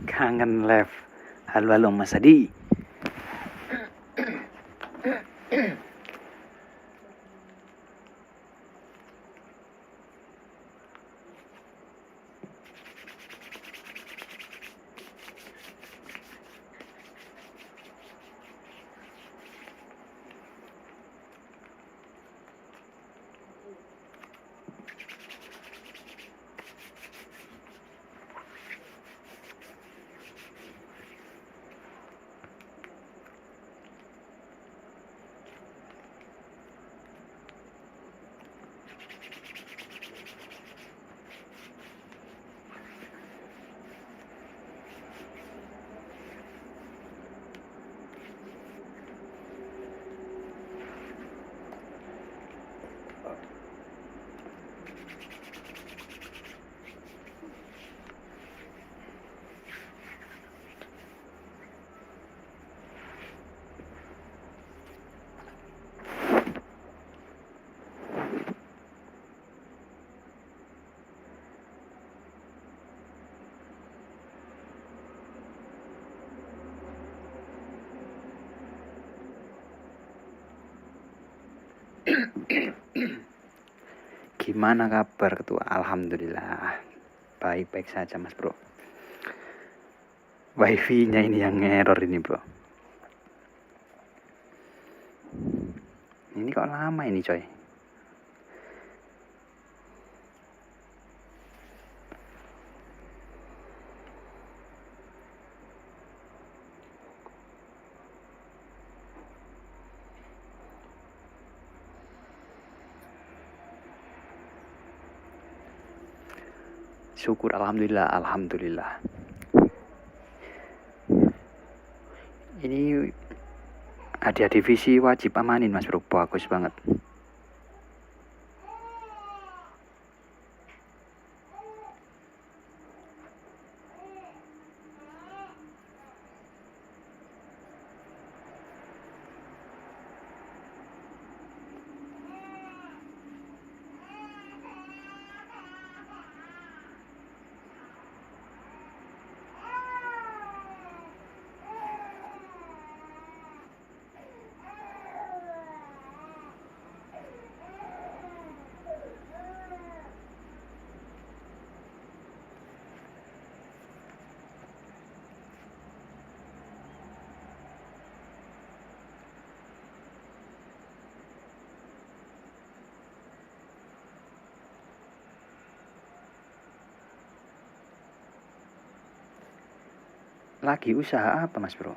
Kangen live. Halo halo Mas Adi. Gimana kabar ketua? Alhamdulillah baik-baik saja Mas Bro. Wifi-nya ini yang error ini bro. Ini kok lama ini coy. Syukur alhamdulillah, alhamdulillah. Ini hadiah divisi wajib amanin Mas Bro, bagus banget. Lagi usaha apa Mas Bro?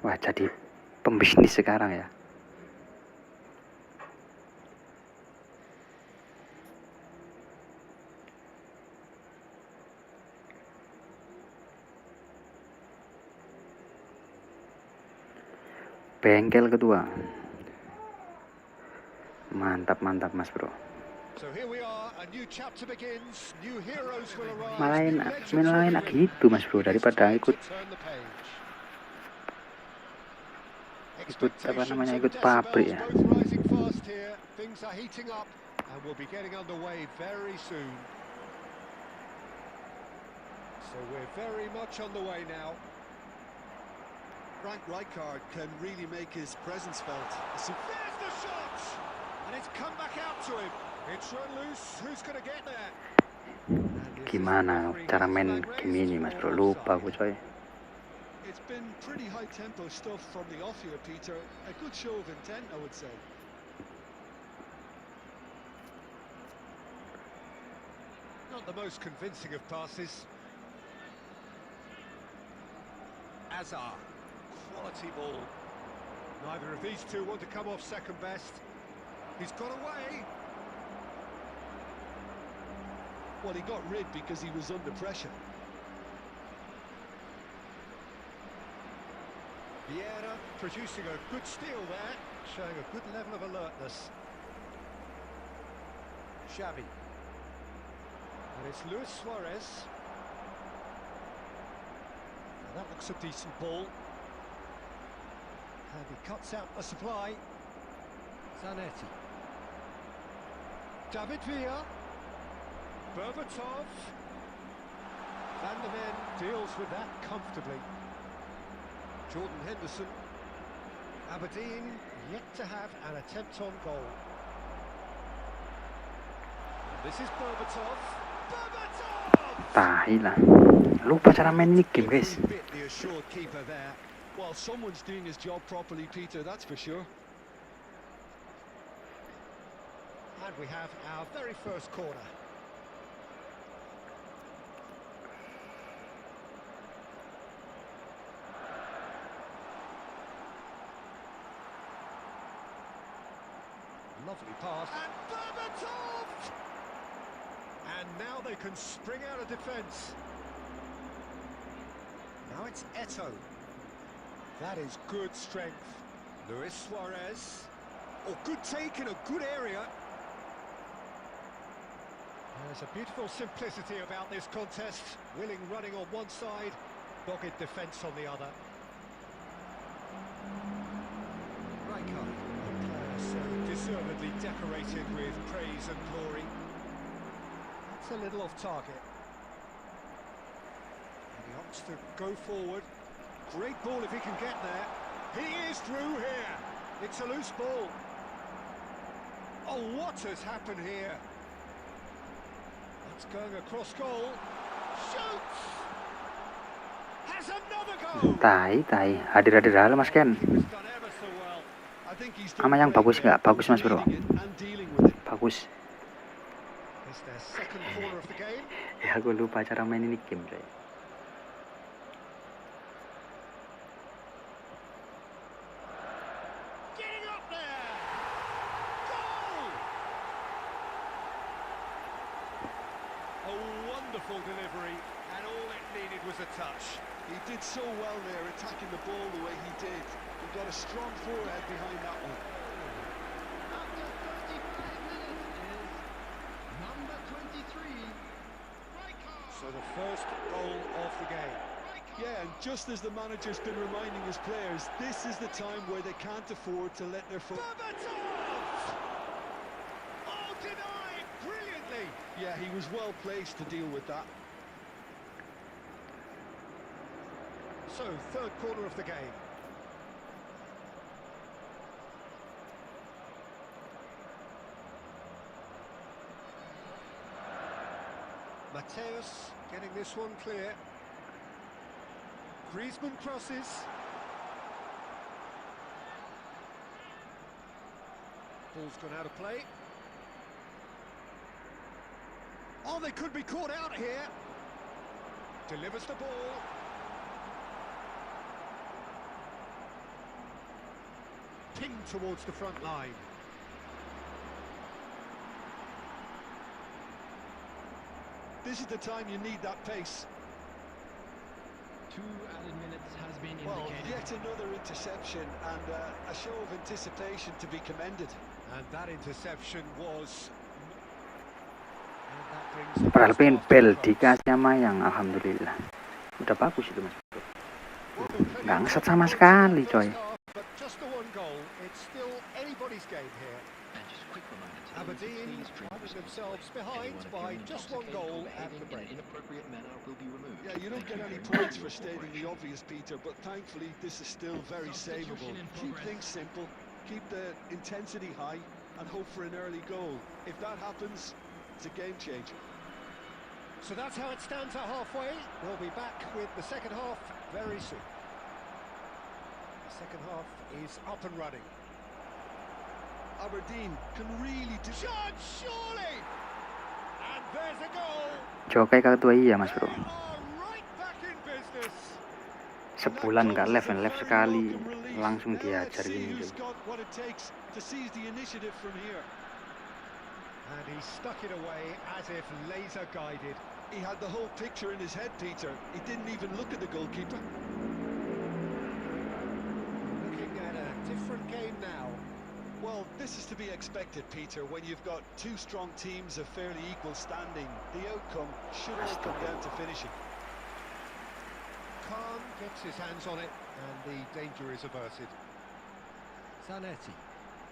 Wah jadi pembisnis sekarang ya. Bengkel ketua. Mantap mantap Mas Bro. Malah enak gitu Mas Bro, daripada ikut apa namanya, ikut pabrik ya. Frank Rijkaard can really make his presence felt. There's the shot, and it's come back out to him. It's run loose. Who's going to get there? Gimana cara main game ini Mas Bro? Lupa aku coy. It's been pretty high tempo stuff from the off here, Peter. A good show of intent, I would say. Not the most convincing of passes. Azar. Quality ball. Neither of these two want to come off second best. He's got away. Well, he got rid because he was under pressure. Vieira producing a good steal there, showing a good level of alertness. Xavi. And it's Luis Suarez. And that looks a decent ball. And he cuts out a supply. Zanetti. David Villa. Berbatov. Van deals with that comfortably. Jordan Henderson. Aberdeen yet to have an attempt on goal. This is Berbatov. Berbatov! Tai lah. Lupa cara main ini game, guys. Bit the assured keeper there. Well, someone's doing his job properly, Peter, that's for sure. And we have our very first corner. Lovely pass. And Berbatov! And now they can spring out of defence. Now it's Eto. That is good strength. Luis Suarez. Oh, good take in a good area. There's a beautiful simplicity about this contest. Willing running on one side, dogged defence on the other. Rijkaard, a player so deservedly decorated with praise and glory. That's a little off target. And he opts to go forward. Great ball if he can get there. He is through here. It's a loose ball. Oh, what has happened here? It's going across goal. Shoots! Has another goal! Tai. Hadir hal Mas Ken. Ama yang bagus nggak? Bagus Mas Bro. Bagus. Ya aku lupa cara main ini game, coy. Wonderful delivery, and all it needed was a touch. He did so well there, attacking the ball the way he did. He got a strong forehead behind that one. After 35 minutes is number 23. So the first goal of the game. Yeah, and just as the manager's been reminding his players, this is the time where they can't afford to let their foot... Yeah, he was well placed to deal with that. So, third quarter of the game. Martinez getting this one clear. Griezmann crosses. Ball's gone out of play. Oh, they could be caught out here. Delivers the ball. Pinged towards the front line. This is the time you need that pace. 2 added minutes has been indicated. Well, yet another interception and a show of anticipation to be commended. And that interception was... Padahal pengen dikasih sama yang alhamdulillah. Udah bagus itu Mas Bro. Nggak ngeset sama sekali, coy. Aberdeen finding themselves behind by just one goal at the break. Yeah, you don't get any points for stating the obvious, Peter, but thankfully this is still very savable. Keep things simple, keep the intensity high, and hope for an early goal. If that happens, it's a game changer. So that's how it stands at halfway. We'll be back with the second half very soon. The second half is up and running. Aberdeen can really do... Shot, surely! And there's a goal! Jokai kartu iya Mas Bro. Right back in business. Sebulan nggak left sekali langsung diajar gini tuh. And he stuck it away as if laser guided. He had the whole picture in his head, Peter. He didn't even look at the goalkeeper. Looking at a different game now. Well, this is to be expected, Peter, when you've got two strong teams of fairly equal standing. The outcome should all come down to finishing. Khan gets his hands on it, and the danger is averted. Zanetti.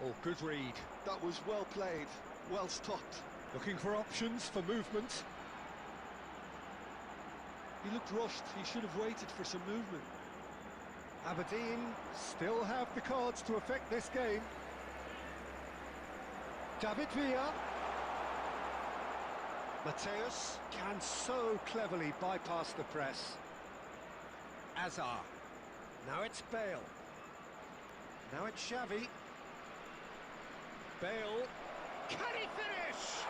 Oh, good read. That was well played, well stopped. Looking for options for movement. He looked rushed. He should have waited for some movement. Aberdeen still have the cards to affect this game. David Villa. Mateus can so cleverly bypass the press. Azar. Now it's Bale. Now it's Xavi. Bale. Can he finish?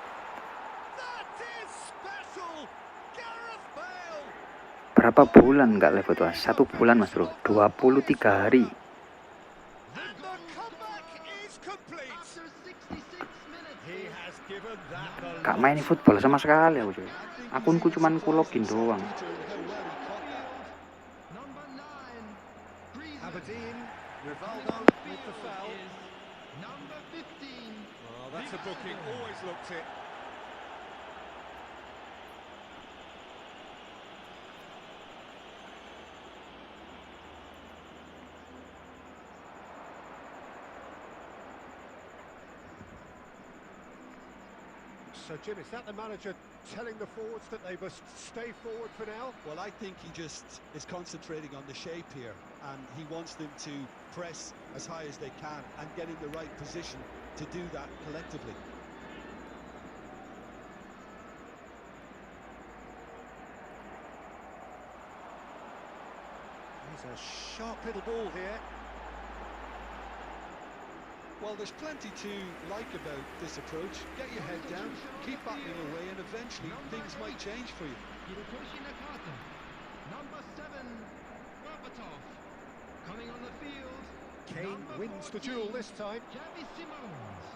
That is special! Gareth Bale! Berapa bulan nggak live itu? 1 bulan mas bro, 23 hari. And the comeback is complete. He has given that the Gak main football sama sekali aku coy. Akunku cuman ku login doang. Aberdeen, Rivaldo with the foul. Number 15. Oh, that's a booking, always looked it. So Jim, is that the manager telling the forwards that they must stay forward for now? Well, I think he just is concentrating on the shape here, and he wants them to press as high as they can and get in the right position to do that collectively. There's a sharp little ball here. Well, there's plenty to like about this approach. Get your head down, keep battling away, and eventually things might change for you. Number 7, Berbatov. Coming on the field. Kane Number wins the 14, duel this time. Xavi Simons.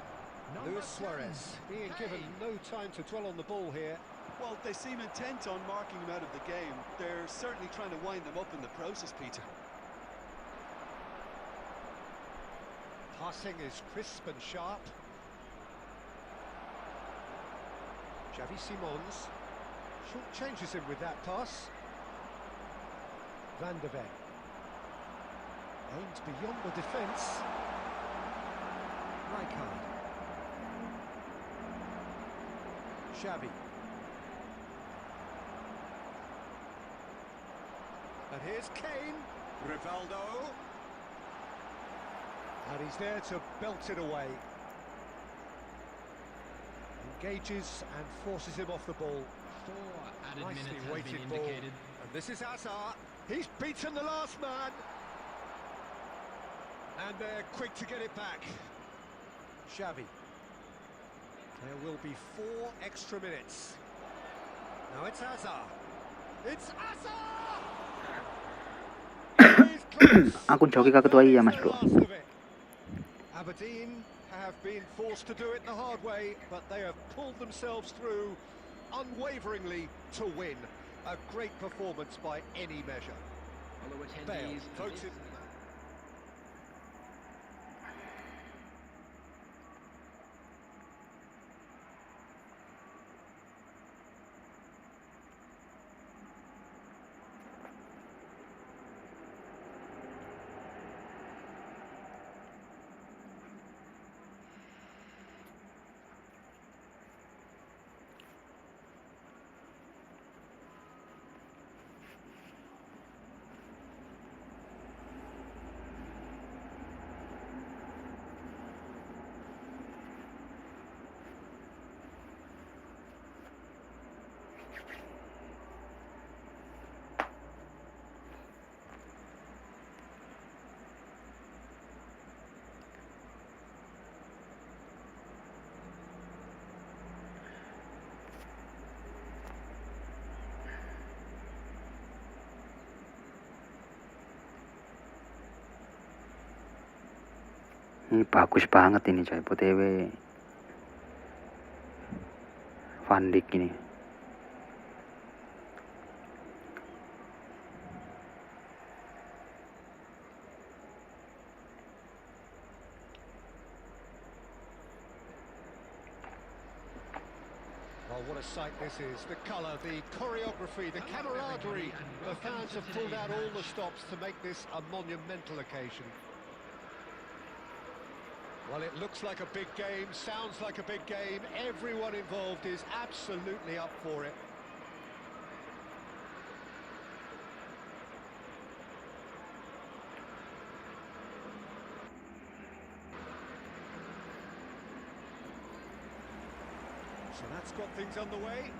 Number Luis Suarez 10, being given Kane. no time to dwell on the ball here. Well, they seem intent on marking him out of the game. They're certainly trying to wind them up in the process, Peter. Passing is crisp and sharp. Xavi Simons short changes him with that pass. Van der Ven aimed beyond the defence. Rijkaard. Xavi. And here's Kane. Rivaldo. And he's there to belt it away. Engages and forces him off the ball. 4 added Nicely minutes has weighted been ball. indicated. And this is Azar. He's beaten the last man. And they're quick to get it back. Xavi. There will be 4 extra minutes. Now it's Azar. It's Azar! He's close. Akun joki ke ketua iya mas bro. Last of it. Aberdeen have been forced to do it the hard way, but they have pulled themselves through unwaveringly to win. A great performance by any measure. Fellow Bale attendees, voted. Ini bagus banget ini coy, BTW Van Dijk ini. Oh, what a sight this is. The colour, the choreography, the camaraderie. The fans have pulled out all the stops to make this a monumental occasion. Well, it looks like a big game, sounds like a big game. Everyone involved is absolutely up for it. So that's got things underway.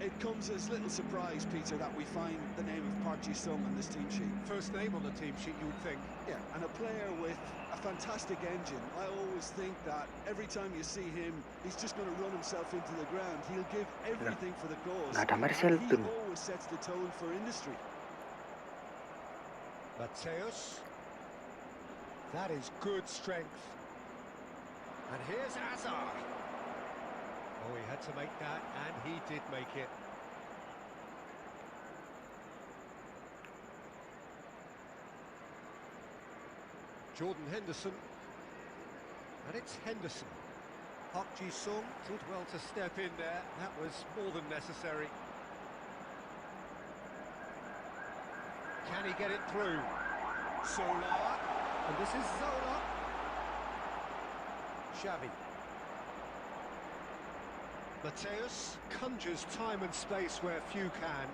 It comes as little surprise, Peter, that we find the name of Park Ji-sung on this team sheet. First name on the team sheet, you would think. Yeah, and a player with a fantastic engine. I always think that every time you see him, he's just going to run himself into the ground. He'll give everything for the cause. Nggak ada Marcel And he tuh. always sets the tone for industry. Mateus. That is good strength. And here's Hazard. Oh, he had to make that, and he did make it. Jordan Henderson. And it's Henderson. Park Ji-sung did well to step in there. That was more than necessary. Can he get it through? Zola. And this is Zola. Xavi. Mateus conjures time and space where few can.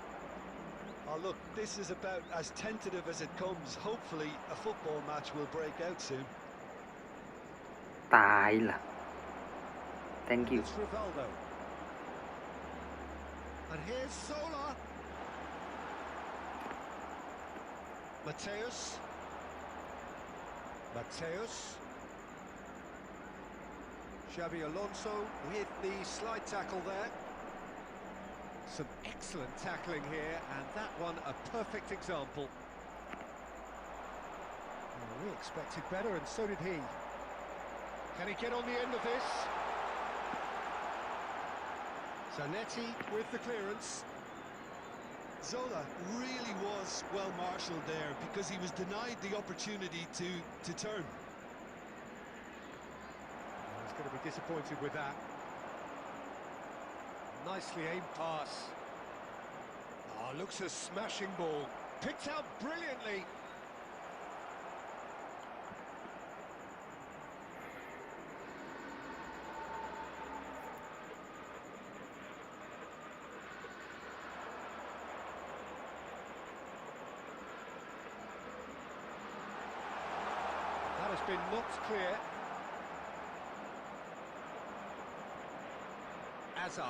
Oh, look, this is about as tentative as it comes. Hopefully, a football match will break out soon. ตายล่ะ thank you It's Rivaldo. And here's Zola. Mateus. Mateus. Xavi Alonso with the slide tackle there. Some excellent tackling here, and that one a perfect example. Well, we expected better, and so did he. Can he get on the end of this? Zanetti with the clearance. Zola really was well marshalled there because he was denied the opportunity to turn. He's going to be disappointed with that. Nicely aimed pass. Oh, looks a smashing ball. Picked out brilliantly. That has been knocked clear. Hazard.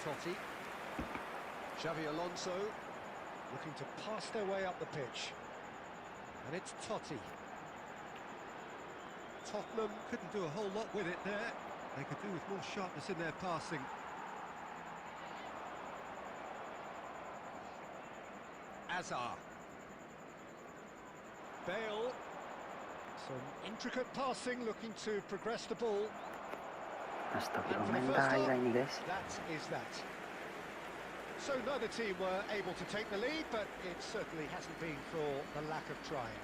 Totti. Xavi Alonso looking to pass their way up the pitch. And it's Totti. Tottenham couldn't do a whole lot with it there. They could do with more sharpness in their passing. Hazard. Bale. Some intricate passing, looking to progress the ball. Astagfirullah, main tayo ini guys. That is that. So neither team were able to take the lead, but it certainly hasn't been for the lack of trying.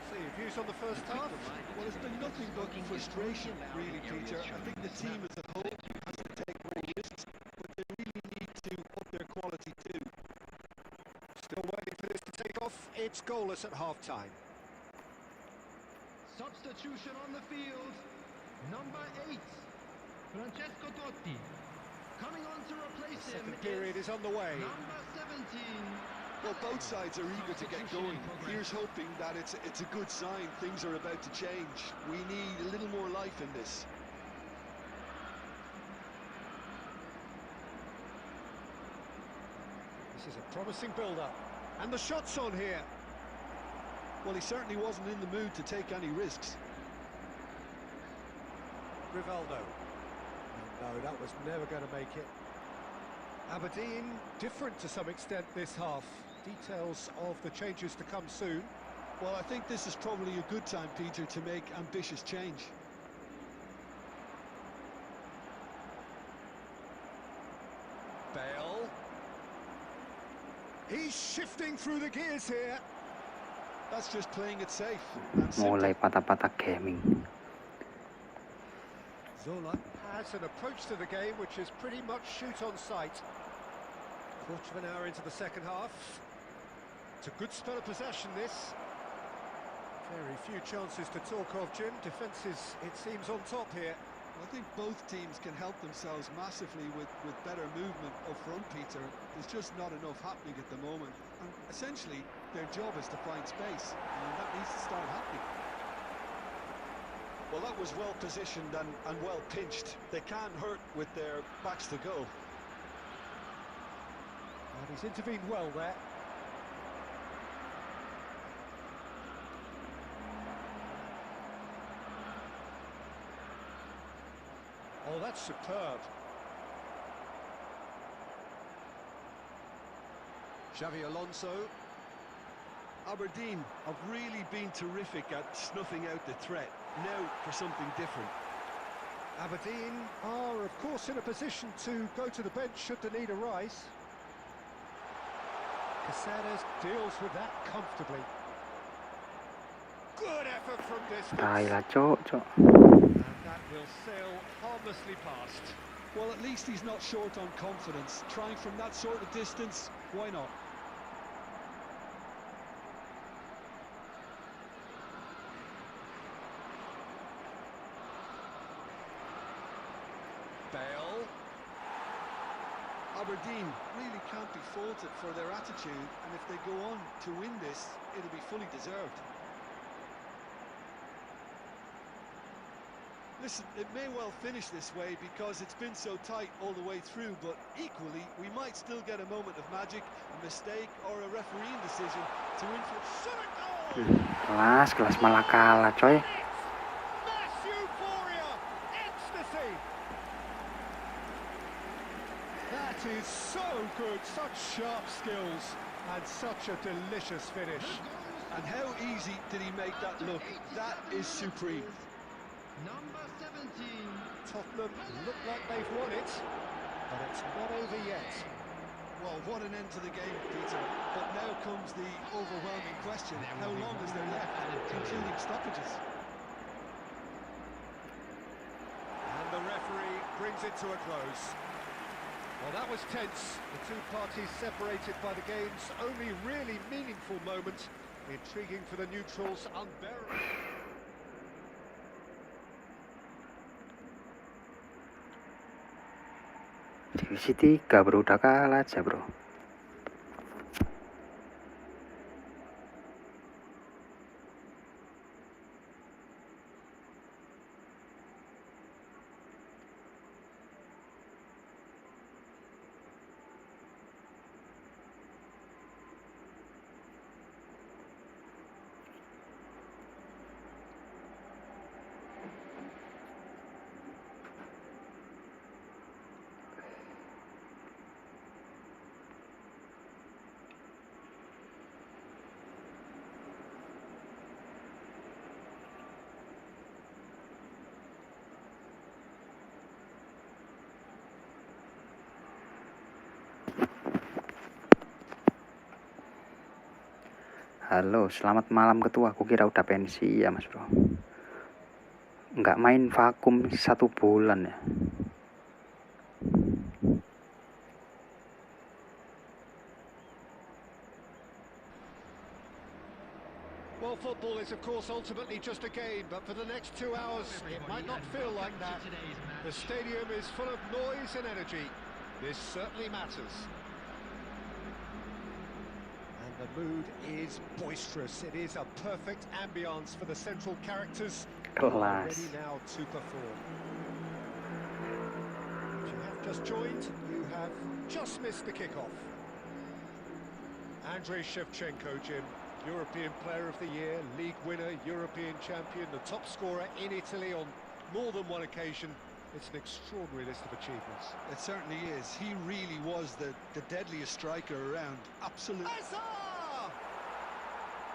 So your views on the first half? Well, it's been nothing but frustration, really, Peter. I think the team as a whole has to take more risks, but they really need to up their quality too. Still waiting for this to take off. It's goalless at half-time. Substitution on the field. Number 8, Francesco Totti. Coming on to replace him. Second period is underway. Number 17. Well, both sides are eager to get going. Here's hoping that it's a good sign. Things are about to change. We need a little more life in this. This is a promising build-up. And the shot's on here. Well, he certainly wasn't in the mood to take any risks. Rivaldo. No, that was never going to make it. Aberdeen, different to some extent this half. Details of the changes to come soon. Well, I think this is probably a good time, Peter, to make ambitious change. Bale. He's shifting through the gears here. That's just playing it safe. And Mulai simple. patah-patah gaming. Zola has an approach to the game which is pretty much shoot on sight. Quarter of an hour into the second half. It's a good spell of possession, this. Very few chances to talk of, Jim. Defence is, it seems, on top here. I think both teams can help themselves massively with better movement up front, Peter. There's just not enough happening at the moment. And essentially, Their job is to find space, and that needs to start happening. Well, that was well positioned and well pinched. They can't hurt with their backs to goal. And he's intervened well there. Oh, that's superb. Xavi Alonso. Aberdeen have really been terrific at snuffing out the threat. Now for something different. Aberdeen are, of course, in a position to go to the bench should the need arise. Caceres deals with that comfortably. Good effort from distance. Tai lah, Cuk. And that will sail harmlessly past. Well, at least he's not short on confidence. Trying from that sort of distance, why not? Bale. Aberdeen really can't be faulted for their attitude, and if they go on to win this, it'll be fully deserved. Listen, it may well finish this way because it's been so tight all the way through, but equally, we might still get a moment of magic, a mistake, or a refereeing decision to influence. Shot a goal! Kelas malah kalah, coy. Mass euphoria! Ecstasy! That is so good, such sharp skills, and such a delicious finish. And how easy did he make that look? That is supreme. Number 17. Tottenham look like they've won it, but it's not over yet. Well, what an end to the game, Peter. But now comes the overwhelming question. How long is there left, including stoppages? And the referee brings it to a close. Well, that was tense. The two parties separated by the game's only really meaningful moment. Intriguing for the neutrals, unbearable. Divisi 3 bro, udah kalah aja bro. Halo, selamat malam ketua. Aku kira udah pensi ya mas bro. Nggak main vakum 1 bulan ya. Well, football is of course ultimately just a game, but for the next 2 hours it might not feel like that. The stadium is full of noise and energy. This certainly matters. The mood is boisterous. It is a perfect ambience for the central characters. Kelas. Ready now to perform. If you have just joined, you have just missed the kickoff. Andrei Shevchenko, Jim, European Player of the Year, League winner, European champion, the top scorer in Italy on more than one occasion. It's an extraordinary list of achievements. It certainly is. He really was the deadliest striker around. Absolutely.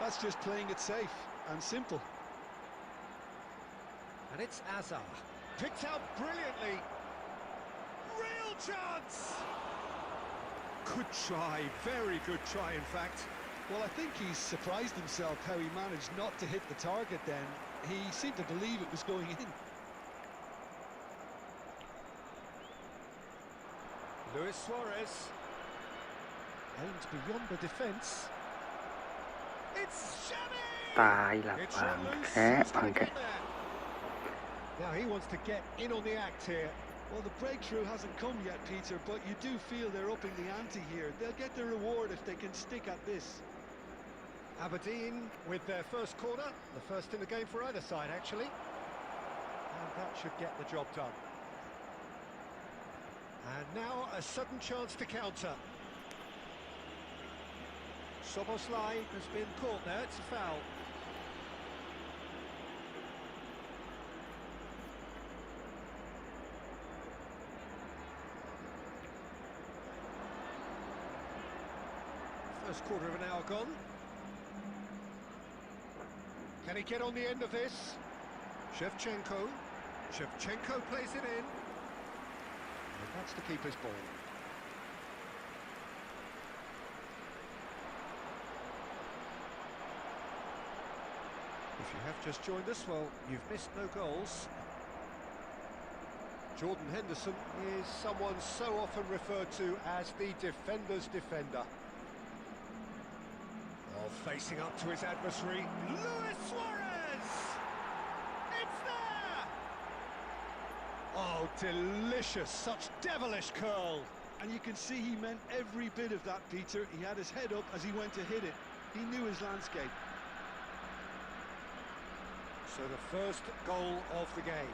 That's just playing it safe and simple. And it's Azar. Picked out brilliantly. Real chance! Good try, very good try in fact. Well, I think he's surprised himself how he managed not to hit the target then. He seemed to believe it was going in. Luis Suarez. Aimed beyond the defence. It's Xavi! Tai lah bangke. Now he wants to get in on the act here. Well, the breakthrough hasn't come yet, Peter, but you do feel they're upping the ante here. They'll get their reward if they can stick at this. Aberdeen with their first corner, the first in the game for either side actually. And that should get the job done. And now a sudden chance to counter. Soboslai has been caught there, it's a foul. First quarter of an hour gone. Can he get on the end of this? Shevchenko plays it in. And that's the keeper's ball. If you have just joined us, well, you've missed no goals. Jordan Henderson is someone so often referred to as the defender's defender. Facing up to his adversary, Luis Suarez! It's there! Oh, delicious, such devilish curl. And you can see he meant every bit of that, Peter. He had his head up as he went to hit it. He knew his landscape. So the first goal of the game.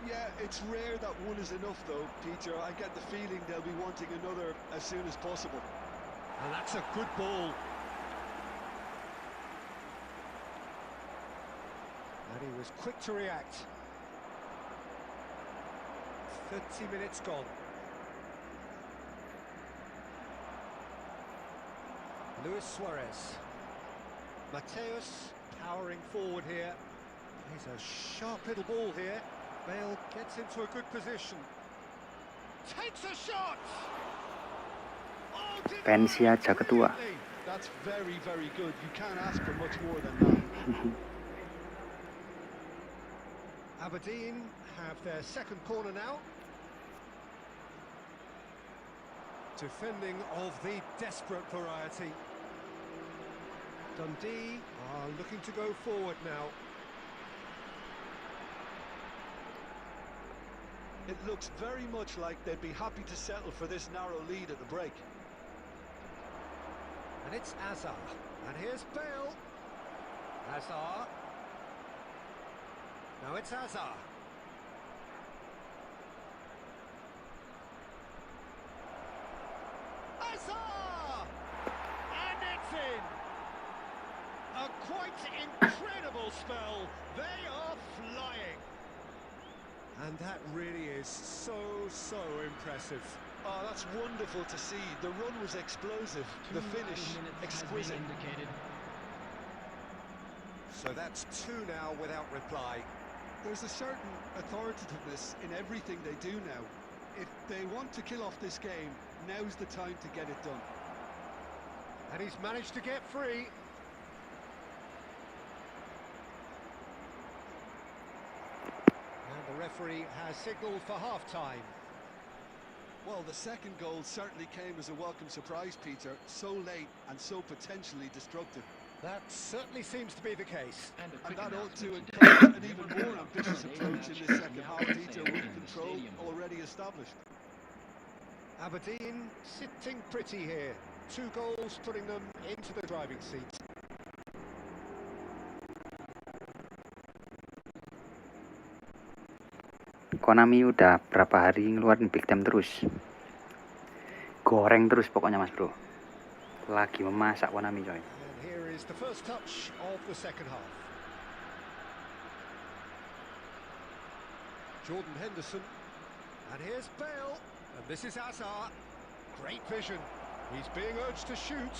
Yeah, it's rare that one is enough though, Peter. I get the feeling they'll be wanting another as soon as possible. And that's a good ball. And he was quick to react. 30 minutes gone. Luis Suarez. Mateus powering forward here. He's a sharp little ball here. Bale gets into a good position. Takes a shot! Oh, Pensia Jagatua. That's very, very good. You can't ask for much more than that. Aberdeen have their second corner now. Defending of the desperate variety. Dundee are looking to go forward now. It looks very much like they'd be happy to settle for this narrow lead at the break. And it's Azar. And here's Bale. Azar. Now it's Azar. Azar! And it's in! A quite incredible spell. They are flying. And that really is so impressive. Oh, that's wonderful to see. The run was explosive, the finish exquisite. So that's two now without reply. There's a certain authoritativeness in everything they do now. If they want to kill off this game, now's the time to get it done. And he's managed to get free. And the referee has signalled for half-time. Well, the second goal certainly came as a welcome surprise, Peter. So late and so potentially destructive. That certainly seems to be the case. And that ought to encourage an even more ambitious approach in this second half, Peter, with control already established. Aberdeen sitting pretty here. 2 goals putting them into the driving seat. Konami udah berapa hari ngeluarin big time terus. Goreng terus pokoknya mas bro. Lagi memasak Konami coy. And here is the first touch of the second half. Jordan Henderson. And here's Bale. And this is Azar. Great vision. He's being urged to shoot.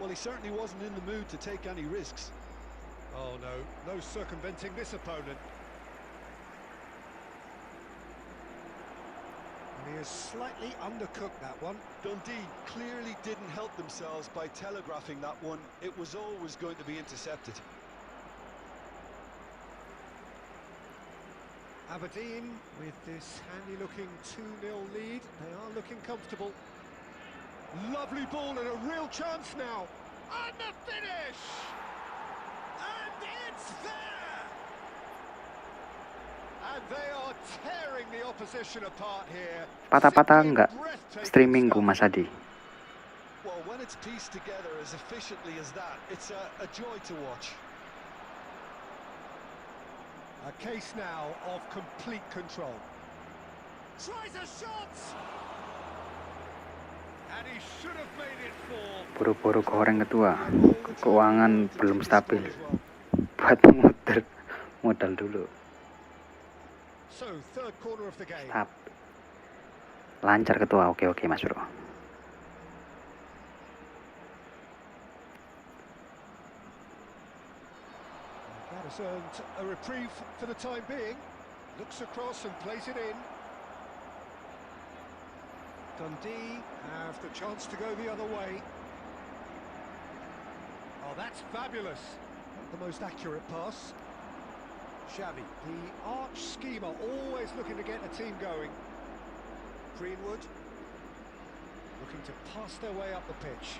Well, he certainly wasn't in the mood to take any risks. Oh no circumventing this opponent. And he has slightly undercooked that one. Dundee clearly didn't help themselves by telegraphing that one. It was always going to be intercepted. Aberdeen, with this handy-looking 2-0 lead, they are looking comfortable. Lovely ball and a real chance now. And the finish! And it's there! And they are tearing tearing the opposition apart here. Patah-patah Simply enggak breathtaking streamingku stuff. Mas Adi. Well, when it's pieced together as efficiently as that, it's a joy to watch. A case now of complete control. Tries a shot! And he should have made it four. Buru-buru goreng ketua. All the time Keuangan to belum keep the stabil. score as well. Buat modal dulu. So, third corner of the game. Stop. Lancar ketua. Oke Mas Bro. That has earned a reprieve for the time being. Looks across and plays it in. Dundee have the chance to go the other way. Oh, that's fabulous. Not the most accurate pass. Xavi, the arch schemer, always looking to get a team going. Greenwood looking to pass their way up the pitch.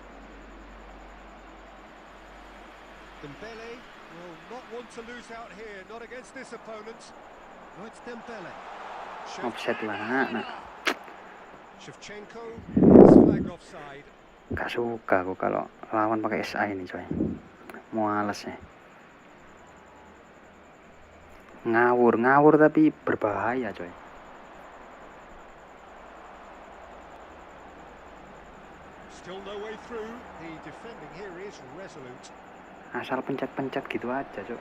Dembele will not want to lose out here, not against this opponent. No, it's Dembele. Offset lah nak. Shevchenko is flagged offside. Gak suka aku kalau lawan pakai SI ini coy. Mualas ya. Ngawur tapi berbahaya coy. Still no way through. The defending here is resolute. Asal pencet-pencet gitu aja coy.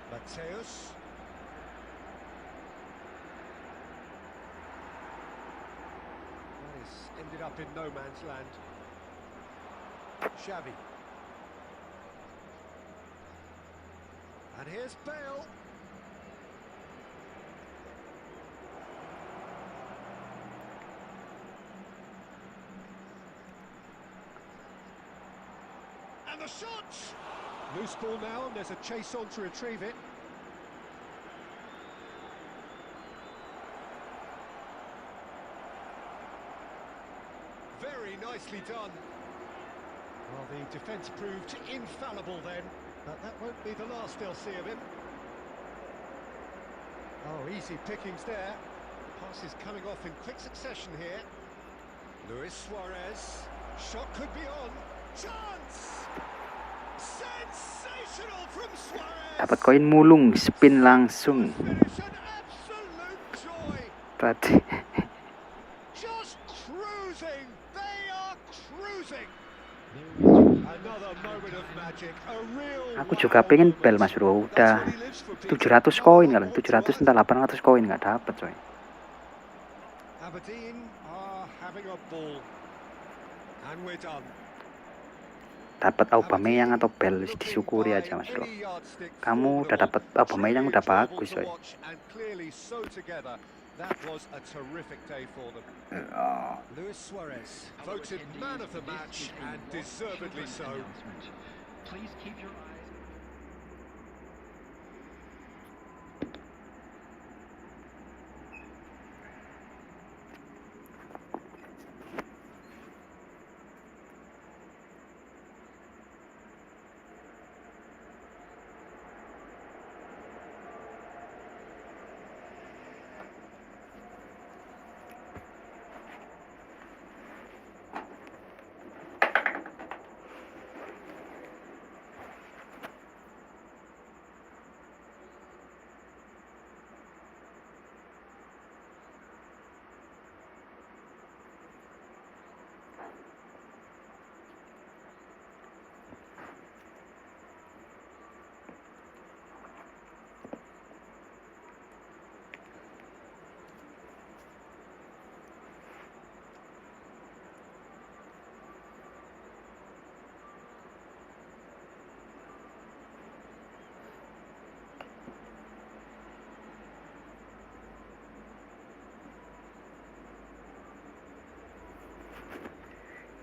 Mateus. That is ended up in no man's land. Xavi. And here's Bale. And the shot! Loose ball now, and there's a chase on to retrieve it. Very nicely done. Well, the defence proved infallible then, but that won't be the last they'll see of him. Oh, easy pickings there. Passes coming off in quick succession here. Luis Suarez. Shot could be on. Chance! Sensational from Suarez! Dapat koin mulung, spin langsung. Finish an absolute joy. Tadi Just cruising. They are cruising. Another moment of magic. A real aku juga pengen bel Mas Bro. Udah 700 koin kalian, 700 entah 800 koin nggak dapat coy. Aberdeen are having a ball. And we're done. Dapat Aubameyang atau bel disyukuri aja Mas Bro. Kamu udah dapat Aubameyang udah bagus coy. That was a terrific day for them. Luis Suarez voted man of the match and deservedly so. Please keep your eyes.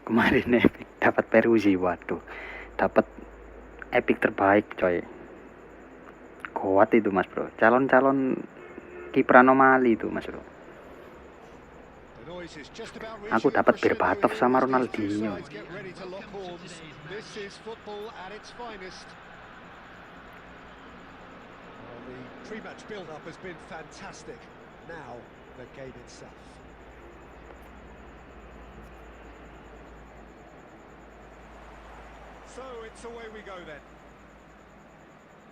Kemarin epic dapat Peruzzi, waduh. Dapat epic terbaik coy. Kuat itu Mas Bro. Calon-calon kiper anomali itu Mas Bro. Aku dapat Berbatov sama Ronaldinho. The pre-match build-up has been fantastic. Now, the game itself. So it's away we go then.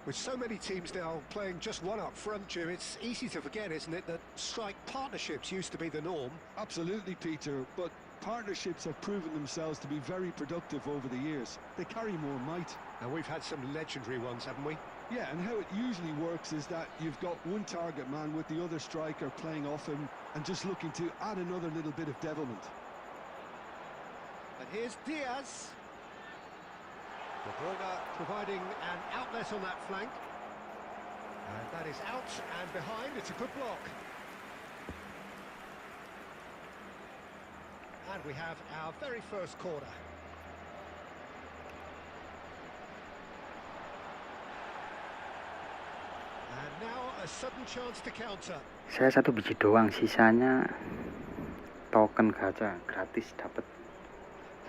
With so many teams now playing just one up front, Jim, it's easy to forget, isn't it, that strike partnerships used to be the norm? Absolutely, Peter, but partnerships have proven themselves to be very productive over the years. They carry more might. And we've had some legendary ones, haven't we? Yeah, and how it usually works is that you've got one target man with the other striker playing off him and just looking to add another little bit of devilment. And here's Diaz. De Bruyne providing an outlet on that flank. And that is out and behind. It's a good block. And we have our very first corner. And now a sudden chance to counter. Saya 1 biji doang, sisanya token gacha gratis dapat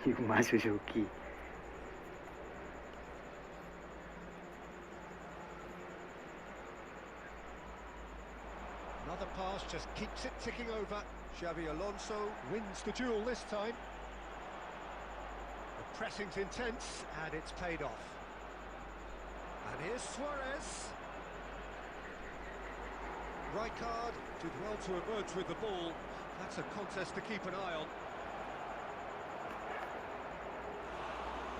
Yuma Suzuki. Another pass just keeps it ticking over. Xavi Alonso wins the duel this time. The pressing's intense and it's paid off. And here's Suarez. Rijkaard did well to emerge with the ball. That's a contest to keep an eye on.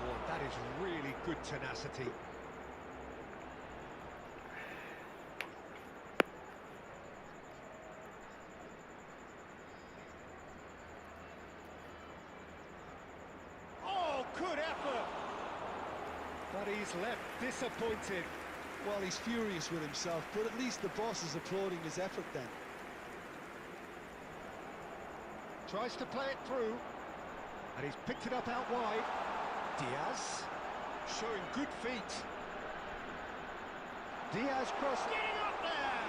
Oh, that is really good tenacity. Good effort, but he's left disappointed. Well, he's furious with himself, but at least the boss is applauding his effort then. Tries to play it through, and he's picked it up out wide. Diaz, showing good feet. Diaz cross, getting up there!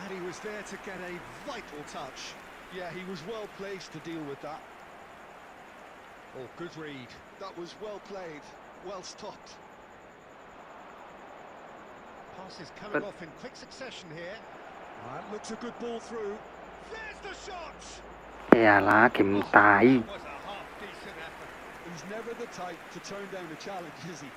And he was there to get a vital touch. Yeah, he was well placed to deal with that. Oh, good read. That was well played, well stopped. Passes coming off in quick succession here. That looks a good ball through. There's the shot! Yalah, game tai. That was a half-decent effort. He's never the type to turn down a challenge, is he?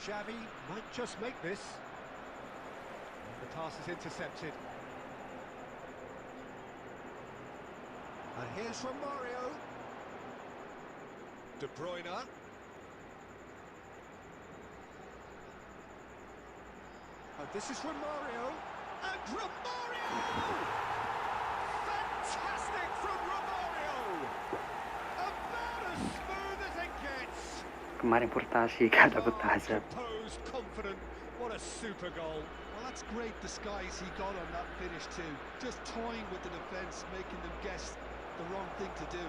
Xavi might just make this. And the pass is intercepted. And here's from Mario. De Bruyne. And this is from Mario. And Romario! Fantastic from Romario! About as smooth as it gets. Kemarin Portasi gak dapat hazard. Composed, confident. What a super goal. Well, that's great disguise he got on that finish too. Just toying with the defence, making them guess the wrong thing to do.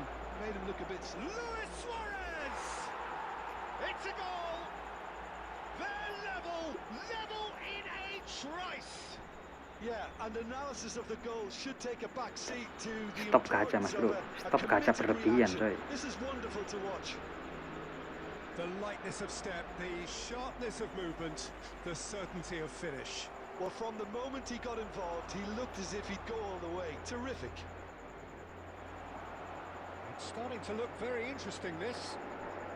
Made him look a bit... Luis Suarez! It's a goal! They're level in a trice! Yeah, and analysis of the goal should take a back seat to the Stop gacha, Mas Bro. Stop gacha berlebihan, coy. This is wonderful to watch. The lightness of step, the sharpness of movement, the certainty of finish. Well, from the moment he got involved, he looked as if he'd go all the way. Terrific. It's starting to look very interesting, this.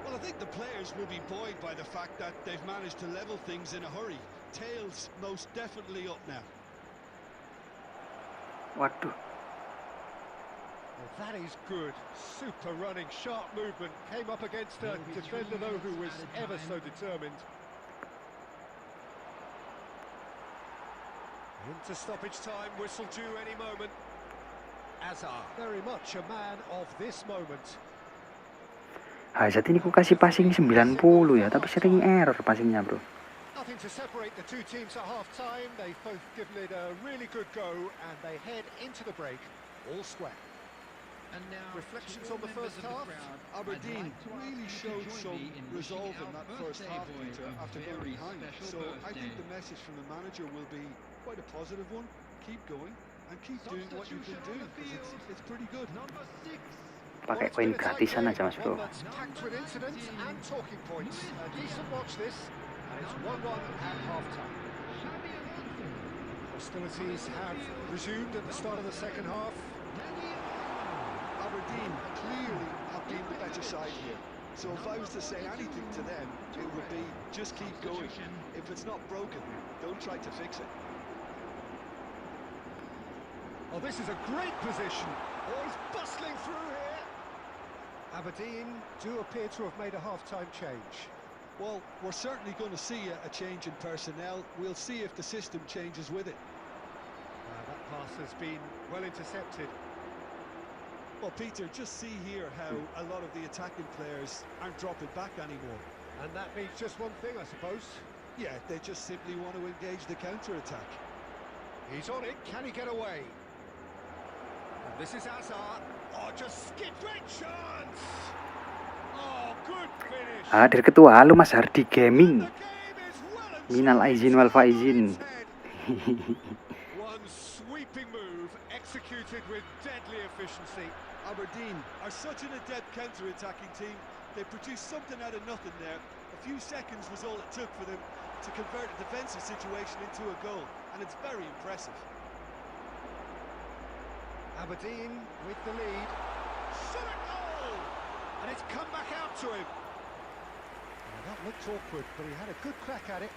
Well, I think the players will be buoyed by the fact that they've managed to level things in a hurry. Tails most definitely up now. Waduh. Well, that is good. Super running, sharp movement. Came up against a defender, though, who was ever so determined. Into stoppage time, whistle due any moment. Azar, very much a man of this moment. Hazard ini ku kasih passing 90 ya, tapi sering error passingnya, Bro. Nothing to separate the two teams at half-time. They've both given it a really good go, and they head into the break all square. And now, Reflections to on all the members first of half. the crowd, Aberdeen I'd like to ask really you to showed join some me in resolve wishing in that our first birthday half, boy Peter, a after going very behind. special So I think birthday. the message from the manager will be quite a positive one. Keep going and keep doing what you've been Substitution on doing, the because field. it's pretty good. Number 6. Well, Pakai it's koin been a tight gratisan game, aja Mas Bro. one that's packed with incidents and talking points. A decent watch this, and it's 1-1 at half-time. Xabi Alonso. Hostilities have resumed at the start of the second half. Aberdeen clearly have been the better side here. So if I was to say anything to them, it would be just keep going. If it's not broken, don't try to fix it. Oh, this is a great position. Oh, he's bustling through here. Aberdeen do appear to have made a half-time change. Well, we're certainly going to see a change in personnel. We'll see if the system changes with it. That pass has been well intercepted. Well, Peter, just see here how a lot of the attacking players aren't dropping back anymore. And that means just one thing, I suppose. Yeah, they just simply want to engage the counter-attack. He's on it. Can he get away? And this is Hazard. Oh, just skipped great chance. Oh, good finish. Hadir ketua lu Mas Hardi Gaming. The game is well and Minal truly aizin wal turned on faizin. its head. One sweeping move executed with deadly efficiency. Aberdeen are such an adept counter-attacking team. They produced something out of nothing there. A few seconds was all it took for them to convert a defensive situation into a goal, and it's very impressive. Aberdeen with the lead. Shot a goal! And it's come back out to him. Well, that looked awkward, but he had a good crack at it.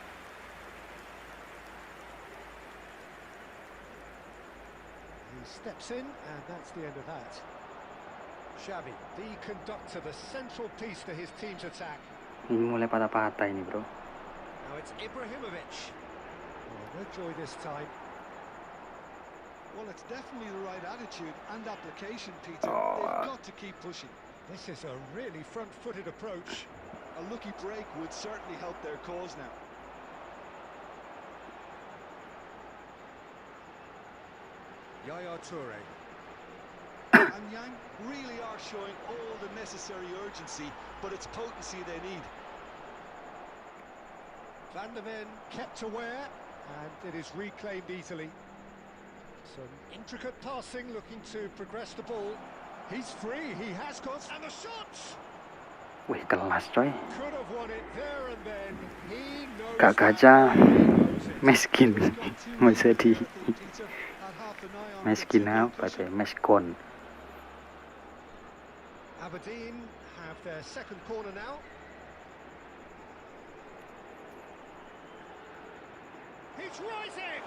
He steps in, and that's the end of that. Xavi, the conductor, the central piece to his team's attack. Ini mulai patah-patah ini bro. Now it's Ibrahimovic. Oh, no joy this time. Well, it's definitely the right attitude and application, Peter. Oh. They've got to keep pushing. This is a really front-footed approach. A lucky break would certainly help their cause now. Yaya Toure. And Yang really are showing all the necessary urgency, but it's potency they need. Van der Ven kept aware, and it is reclaimed easily. Some intricate passing, looking to progress the ball. He's free, he has got, and the shot! Wih kelas coy. Could have won it there and then. He knows Kak that, Kaca and he knows it. meskin. He's got too Mas many Hadi. there, I think, Peter. Had half an eye on it, Meskin so keep apa pushing. coy? Meskon. Aberdeen have their second corner now. He's rising!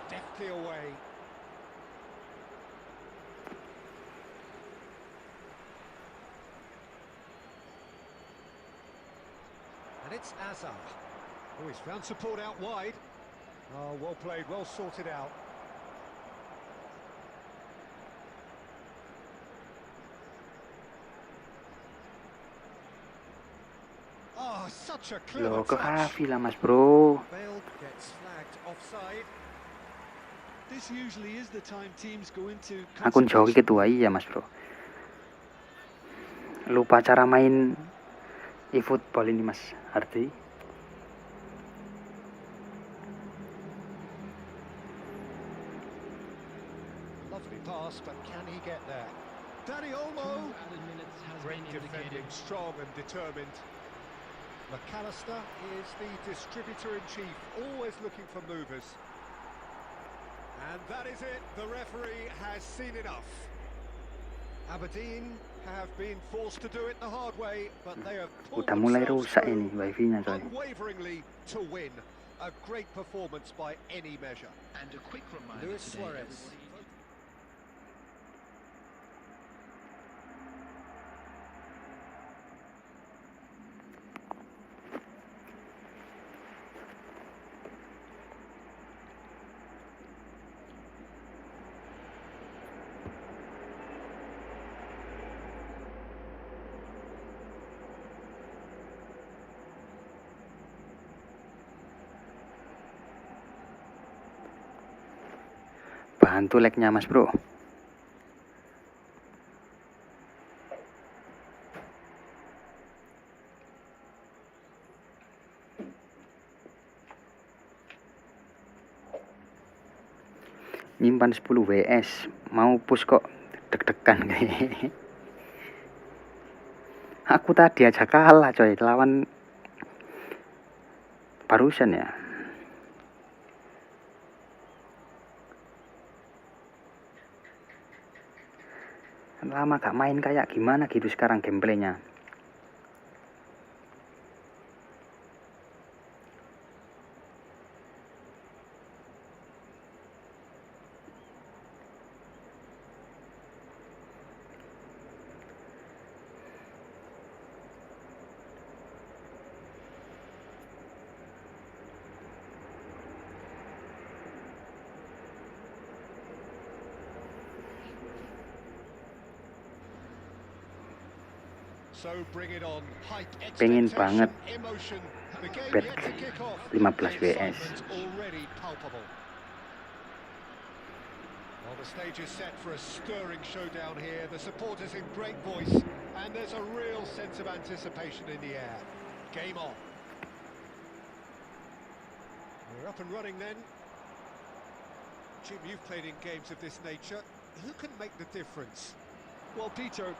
Deftly away. And it's Hazard. Oh, he's found support out wide. Oh, well played, well sorted out. Oh, such a clever Loh ke touch. Kavi lah Mas Bro. Bale gets flagged offside. This usually is the time teams go into Akun joki ketua iya Mas Bro. Lupa cara main eFootball ini Mas Hardi. Lovely pass, but can he get there? Danny Olmo. Great defending, strong and determined. McAllister is the distributor-in-chief, always looking for movers. And that is it, the referee has seen enough. Aberdeen have been forced to do it the hard way, but they have pulled Udah mulai themselves rusak through ini wifi-nya coy. unwaveringly to win. A great performance by any measure. And a quick reminder Luis today, Suarez. everybody. Bantu like-nya Mas Bro. nyimpan 10 WS, mau push kok deg-degan kayak. Aku tadi aja kalah coy lawan barusan ya. Lama gak main kayak gimana gitu sekarang gameplaynya. So bring it on. Hype, Pengen expectation, banget emotion. The game bet yet to kick off. 15 The WS. excitement already palpable. Well, the stage is set for a stirring showdown here. The supporters in great voice, and there's a real sense of anticipation in the air. Game on. We're up and running then. Jim, you've played in games of this nature. Who can make the difference? Well, Peter,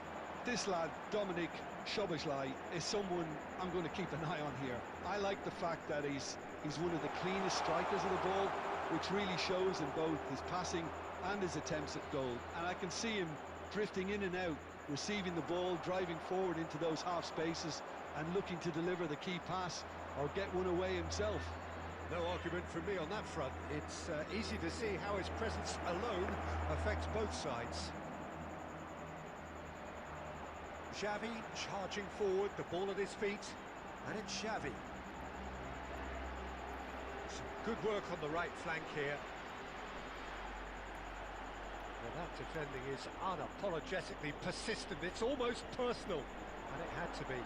this lad, Dominic Szoboszlai, is someone I'm going to keep an eye on here. I like the fact that he's one of the cleanest strikers of the ball, which really shows in both his passing and his attempts at goal. And I can see him drifting in and out, receiving the ball, driving forward into those half spaces and looking to deliver the key pass or get one away himself. No argument from me on that front. It's easy to see how his presence alone affects both sides. Xavi charging forward, the ball at his feet, and it's Xavi. Some good work on the right flank here. Well, that defending is unapologetically persistent. It's almost personal, and it had to be.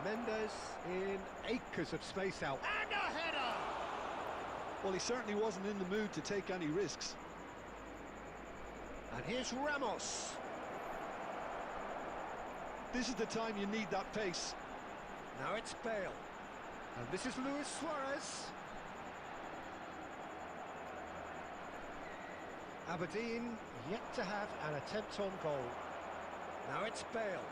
Mendes in acres of space out. And a header! Well, he certainly wasn't in the mood to take any risks. And here's Ramos. This is the time you need that pace. Now it's Bale. And this is Luis Suarez. Aberdeen yet to have an attempt on goal. Now it's Bale.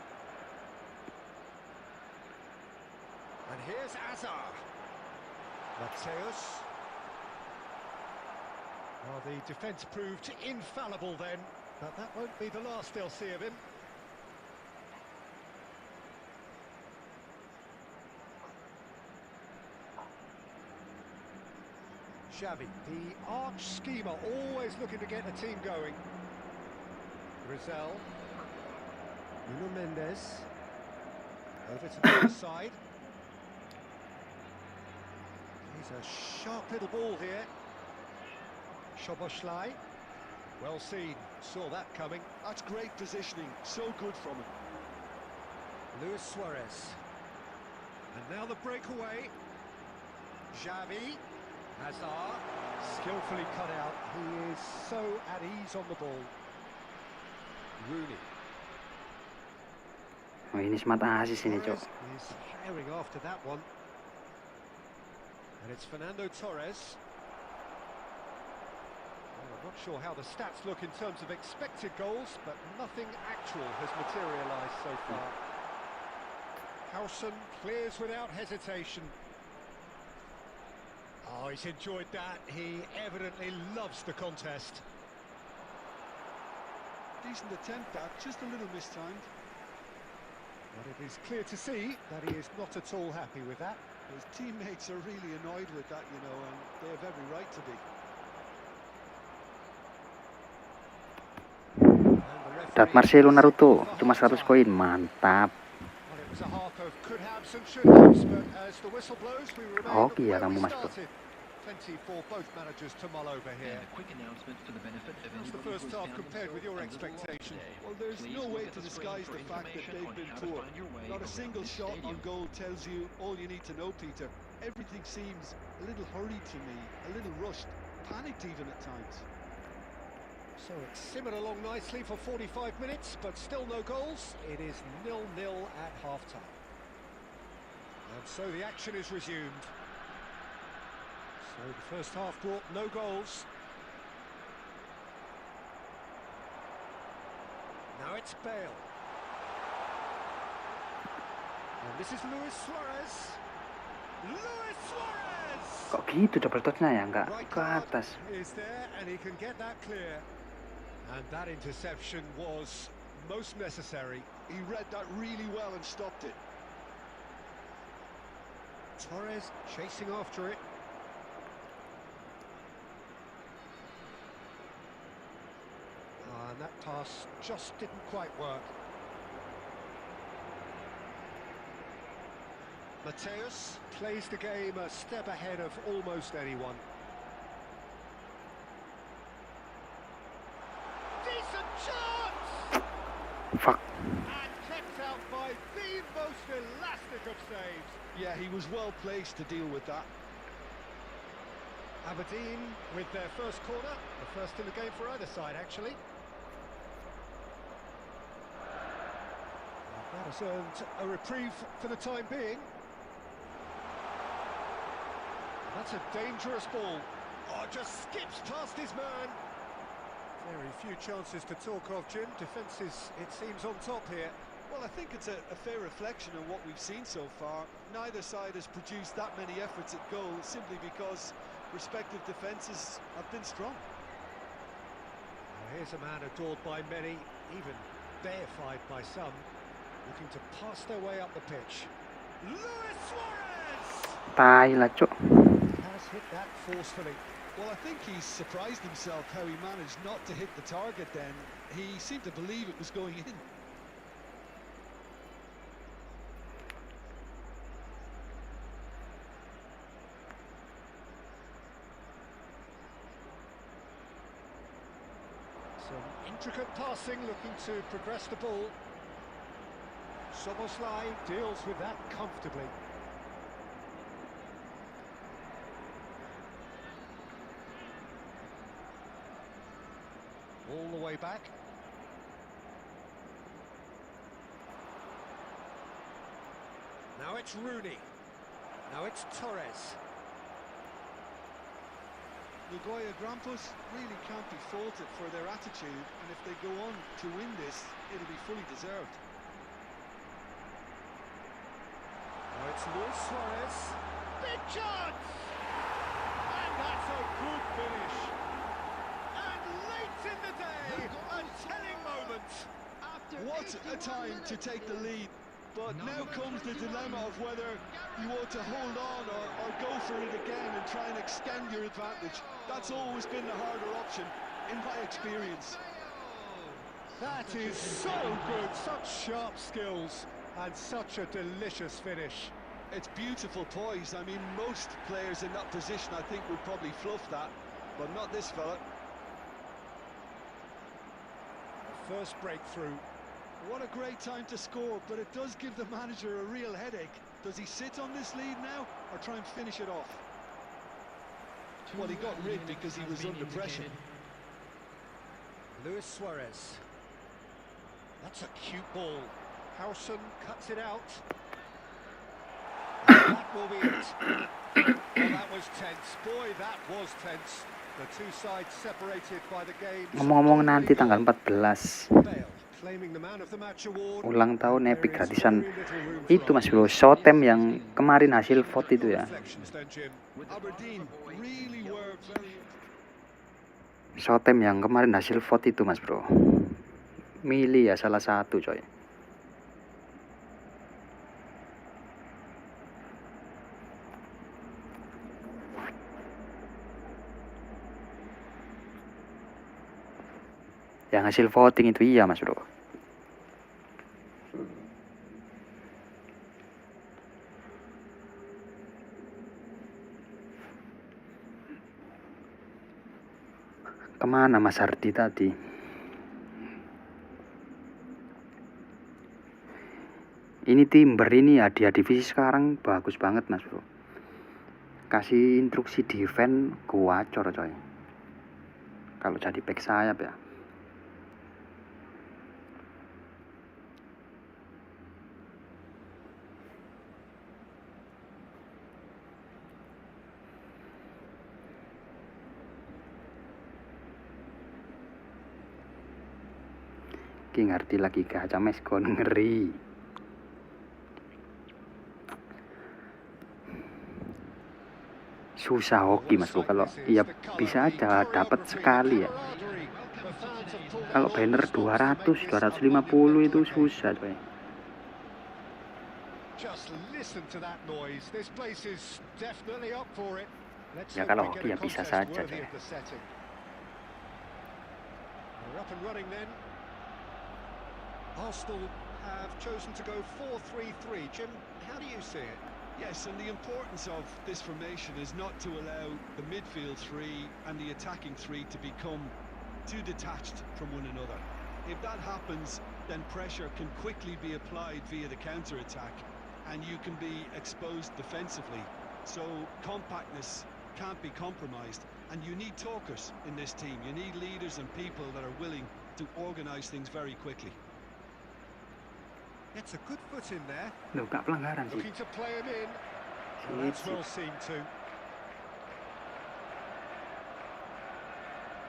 And here's Azar. Mateus. Well, the defence proved infallible then, but that won't be the last they'll see of him. Xavi, the arch schemer, always looking to get the team going. Rizal. Nuno Mendes. Over to the other side. He's a sharp little ball here. Szoboszlai. Well seen, saw that coming. That's great positioning, so good from him. Luis Suarez. And now the breakaway. Xavi. Hazard, skillfully cut out. He is so at ease on the ball. Rooney. Oh, ini smart assist ini, Cok. Is herring after that one. And it's Fernando Torres. Well, I'm not sure how the stats look in terms of expected goals, but nothing actual has materialised so far. Howson clears without hesitation. Oh, he's enjoyed that. He evidently loves the contest. Decent attempt that, just a little mistimed. But it is clear to see that he is not at all happy with that. His teammates are really annoyed with that, you know, and they have every right to be. Dat Marcelo Naruto cuma 100 koin, mantap. Well, it was a half of could haves and should haves, but as the whistle blows, we remain Hoki ya where we kamu, Mas Bro. started. Plenty for both managers to mull over here. And a quick announcement for the benefit of How's the anybody first who's half down compared the with your road a little expectation? today. Well, there's Please no look way at to the screen disguise for the fact that information they've on been how to poor. find your way Not a around single the shot on stadium. goal tells you all you need to know, Peter. Everything seems a little hurried to me, a little rushed, panicked even at times. So it's simmered along nicely for 45 minutes, but still no goals. It is 0-0 at half-time. And so the action is resumed. So the first half brought no goals. Now it's Bale. And this is Luis Suarez. Luis Suarez! Kok gitu double touch-nya ya, nggak Right ke card atas. is there and he can get that clear. And that interception was most necessary. He read that really well and stopped it. Torres chasing after it. And that pass just didn't quite work. Mateus plays the game a step ahead of almost anyone. Decent chance! Fuck. And kept out by the most elastic of saves. Yeah, he was well placed to deal with that. Aberdeen with their first corner, the first in the game for either side actually. That has earned a reprieve for the time being. That's a dangerous ball. Oh, just skips past his man. Very few chances to talk of, Jim. Defence is, it seems, on top here. Well, I think it's a fair reflection of what we've seen so far. Neither side has produced that many efforts at goal simply because respective defences have been strong. Here's a man adored by many, even deified by some, looking to pass their way up the pitch. Luis Suarez! Tai lah, Cuk. Has hit that forcefully. Well, I think he's surprised himself how he managed not to hit the target then. He seemed to believe it was going in. Some intricate passing, looking to progress the ball. Soboslai deals with that comfortably. All the way back. Now it's Rooney. Now it's Torres. Nagoya Grampus really can't be faulted for their attitude, and if they go on to win this, it'll be fully deserved. Now it's Luis Suarez. Big chance! And that's a good finish. And late in the day, a telling moment. What a time to take the lead. But now comes the dilemma of whether you ought to hold on or go for it again and try and extend your advantage. That's always been the harder option, in my experience. That is so good, such sharp skills and such a delicious finish. It's beautiful poise. I mean, most players in that position, I think, would probably fluff that, but not this fella. First breakthrough. What a great time to score, but it does give the manager a real headache. Does he sit on this lead now, or try and finish it off? Well, he got rid because he was under pressure. Luis Suarez. That's a cute ball. Howson cuts it out. And that will be it. Well, that was tense. Boy, that was tense. The two sides separated by the game. Ngomong-ngomong nanti tanggal 14 Bale claiming the man of the match award. ulang tahun Epic gratisan itu Mas Bro, Showtime yang kemarin hasil vote itu ya. Aberdeen really were very... Showtime yang kemarin hasil vote itu Mas Bro. Milih ya salah satu coy. Yang hasil voting itu iya Mas Bro. Kemana Mas Ardi tadi? Ini Timber ini ya, dia divisi sekarang bagus banget Mas Bro. Kasih instruksi defense gacor coy. Kalau jadi back sayap ya. Ki ngerti lagi kaca meskon ngeri. Susah hoki mas bro, kalau ya bisa aja dapat sekali ya. Kalau banner 200, 250 itu susah coy. Just listen to that noise. This place is definitely up for it. Let's Ya hope kalau we get hoki a ya bisa contest saja worthy coy. of the setting. We're up and running then. Arsenal have chosen to go 4-3-3. Jim, how do you see it? Yes, and the importance of this formation is not to allow the midfield three and the attacking three to become too detached from one another. If that happens, then pressure can quickly be applied via the counter-attack, and you can be exposed defensively. So compactness can't be compromised, and you need talkers in this team. You need leaders and people that are willing to organise things very quickly. Gets a good foot in there. Loh, gak pelanggaran sih. Looking to play him in. Well, that's Sip, well sip. seen too.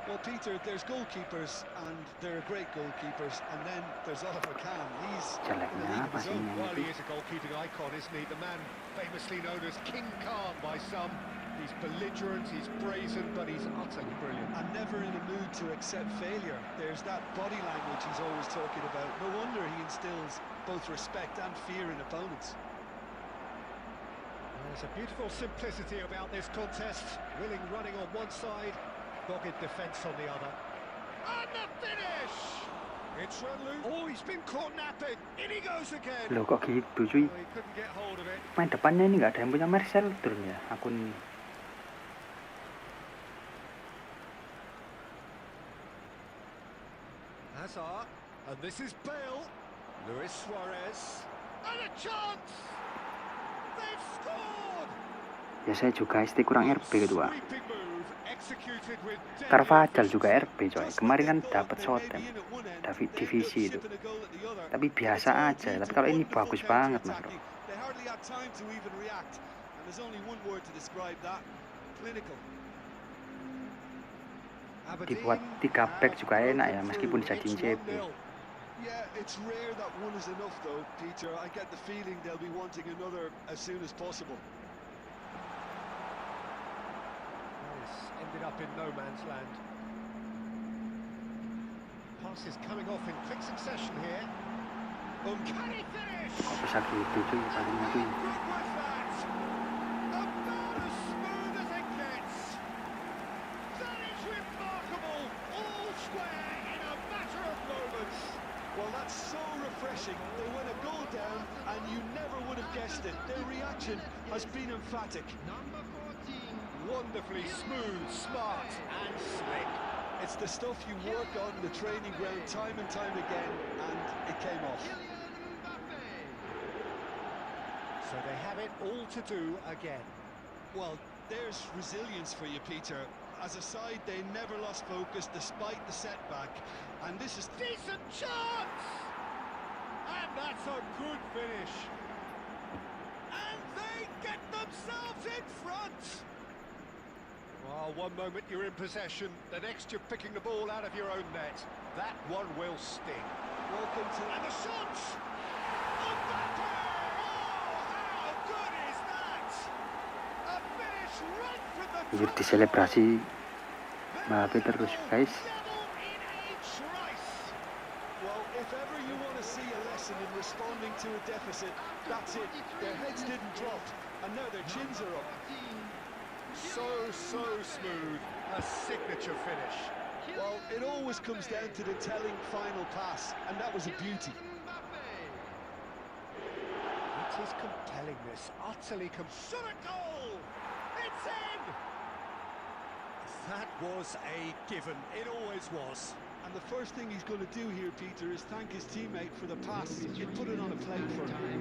Well, Peter, there's goalkeepers, and there are great goalkeepers, and then there's Oliver Kahn. He's in a Jeleknya league of apa his sih own. ini? Well, he is a goalkeeping icon, isn't he? The man famously known as King Khan by some. He's belligerent, he's brazen, but he's utterly brilliant. And never in a mood to accept failure. There's that body language he's always talking about. No wonder he instills both respect and fear in opponents. There's a beautiful simplicity about this contest. Willing running on one side, dogged defence on the other. And the finish! It's run loose. Oh, he's been caught napping. In he goes again. Loh kok gitu cuy. Oh, he couldn't get hold of it. Main depannya ini nggak ada yang punya Marcel turun ya akun ini. Hazard, and this is Bale. Luis Suarez, and a chance! They've scored! Ya saya juga ST kurang RB kedua. Sweeping move, executed with deadly Carvajal juga efficiency. RB coy. Kemarin kan dapat Southampton, David divisi itu. Tapi biasa aja. Tapi kalau ini bagus banget mas bro. They hardly had time to even react, and there's only one word to describe that: clinical. Dibuat 3 back juga enak ya, meskipun dijadiin CP. Yeah, it's rare that one is enough though, Peter. I get the feeling they'll be wanting another as soon as possible. This ended up in no man's land. Pass is coming off in quick succession here. Uncanny finish! Kok bisa gitu cuy, palingnya cuy. Good was that! About as smooth as it gets! That is remarkable! All square in a matter of moments! Well, that's so refreshing. They went a goal down, and you never would have guessed it. Their reaction has been emphatic. Number 14. Wonderfully smooth, smart and slick. It's the stuff you work on the training ground time and time again, and it came off. Kylian Mbappe. So they have it all to do again. Well, there's resilience for you, Peter. As a side, they never lost focus despite the setback, and this is Decent chance! And that's a good finish. And they get themselves in front! Well, one moment you're in possession, the next you're picking the ball out of your own net. That one will sting. welcome to And the shot! Mbappe! Oh, how good is that? A finish right from the Jadi top. diselebrasi Mbappe terus guys. Level in a trice. Well, if ever you want to see a lesson in responding to a deficit, that's it. Their heads didn't drop, and now their chins are up. So smooth. A signature finish. Well, it always comes down to the telling final pass, and that was a beauty. It is compellingness, utterly shot a goal! It's in! That was a given. It always was. And the first thing he's going to do here, Peter, is thank his teammate for the pass. It put it on a plate for him.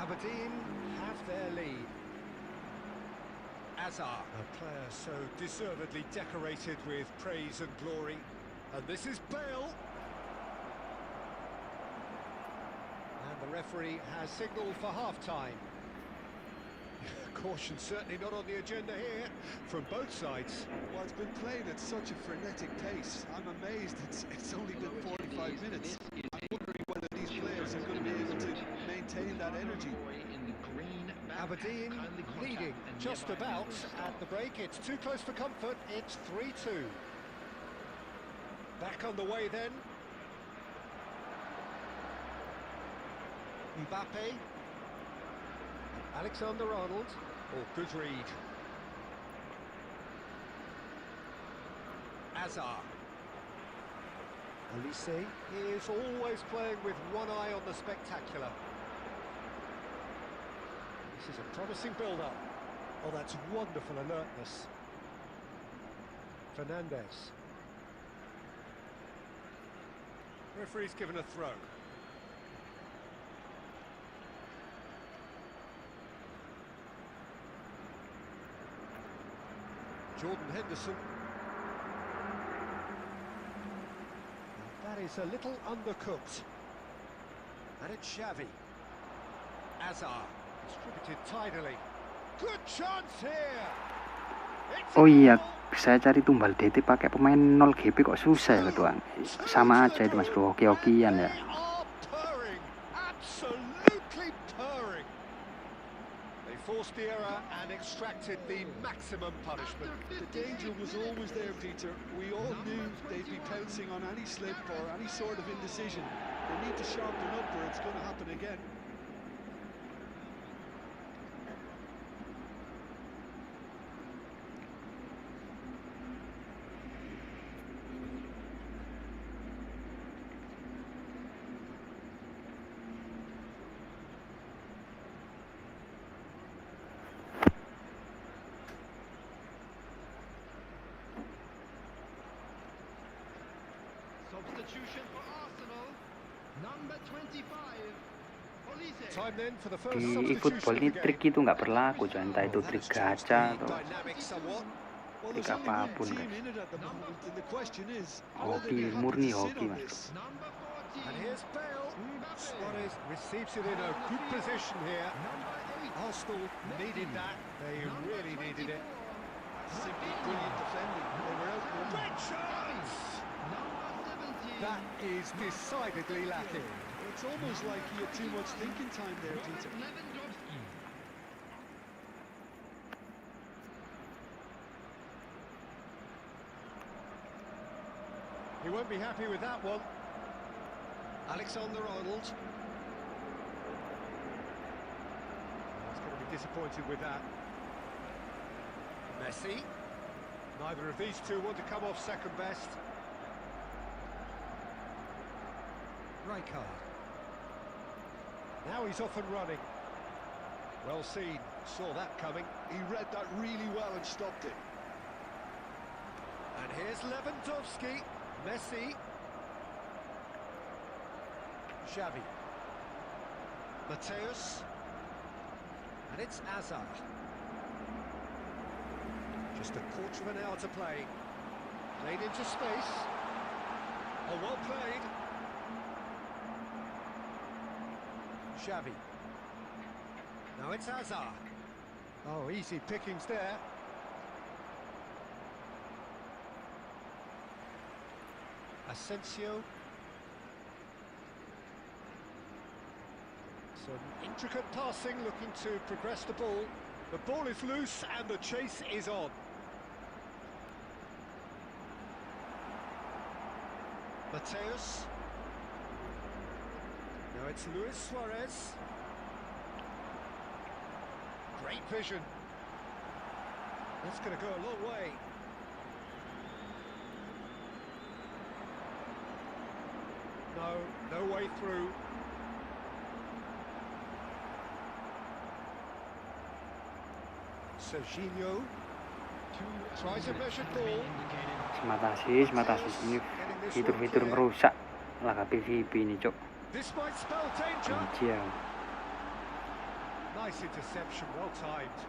Aberdeen have their lead. Hazard, a player so deservedly decorated with praise and glory. And this is Bale. And the referee has signalled for half-time. Caution certainly not on the agenda here from both sides. Well, it's been played at such a frenetic pace. I'm amazed it's only been 45 minutes. I'm wondering whether these players are going to be able to maintain that energy. Aberdeen leading just about at the break. It's too close for comfort. It's 3-2. Back on the way then. Mbappe. Alexander-Arnold. Oh, good read. Azar. Olise is always playing with one eye on the spectacular. This is a promising build-up. Oh, that's wonderful alertness. Fernandez. Referee's given a throw. Jordan Henderson. Now that is a little undercooked. And it's Xavi. Azar. Distributed tidily. Good chance here. It's Oh iya, goal. saya cari tumbal DT pakai pemain 0 GP kok susah ya ketuan. Sama aja itu mas bro, hoki-hokian ya. They are purring, absolutely purring. They forced the error and extracted the maximum punishment. The danger was always there, Peter. We all knew they'd be pouncing on any slip or any sort of indecision. They need to sharpen up or it's going to happen again. Substitution for Arsenal. Number 25. Olise. Time then for the first Di substitution eFootball of ini the game. trik itu nggak berlaku coy, entah itu trik That's changed gacha the atau dynamic somewhat. Well, trik there's only one apapun team guys. in it at the moment, and the question is, will they Hoki, be happy murni to sit hoki on mas. this? Number 14. And here's Bale. Suarez receives it in a good position here. Number 8. Arsenal needed that. They really needed it. Simply brilliant defending. They were outnumbered. Great chance! Number 17. That is decidedly lacking. It's almost like he had too much thinking time there, Peter. Lewandowski. He won't be happy with that one. Alexander-Arnold. He's going to be disappointed with that. Messi. Neither of these two want to come off second best. Rijkaard. Now he's off and running. Well seen, saw that coming. He read that really well and stopped it. And here's Lewandowski. Messi. Xavi. Mateus. And it's Azar. Just a quarter of an hour to play. Played into space. Oh, well played. Xavi. Now it's Azar. Oh, easy pickings there. Asensio. Some intricate passing, looking to progress the ball. The ball is loose and the chase is on. Mateus. Now it's Luis Suarez. Great vision. That's going to go a long way. No way through. Serginho tries a measured ball. Semata asis ini fitur-fitur merusak laga PVP ini cok. This might spell danger. Anjir. Nice interception, well timed.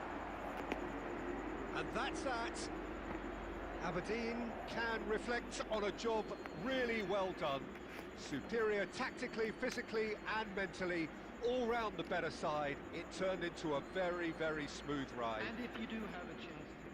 And that's that. Aberdeen can reflect on a job really well done. Superior tactically, physically and mentally, all round the better side. It turned into a very, very smooth ride. And if you do have a chance to...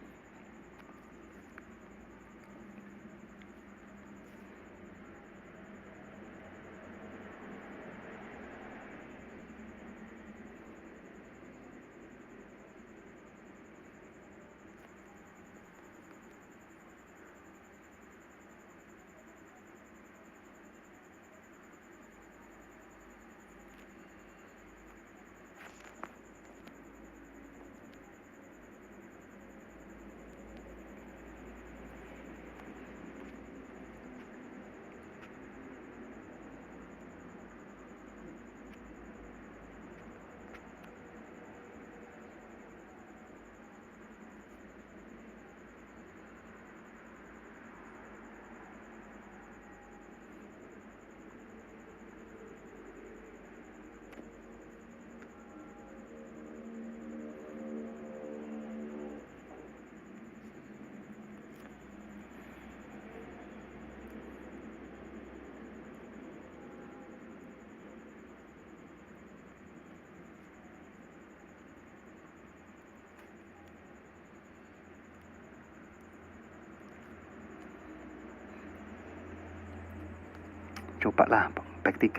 Cobalah back 3.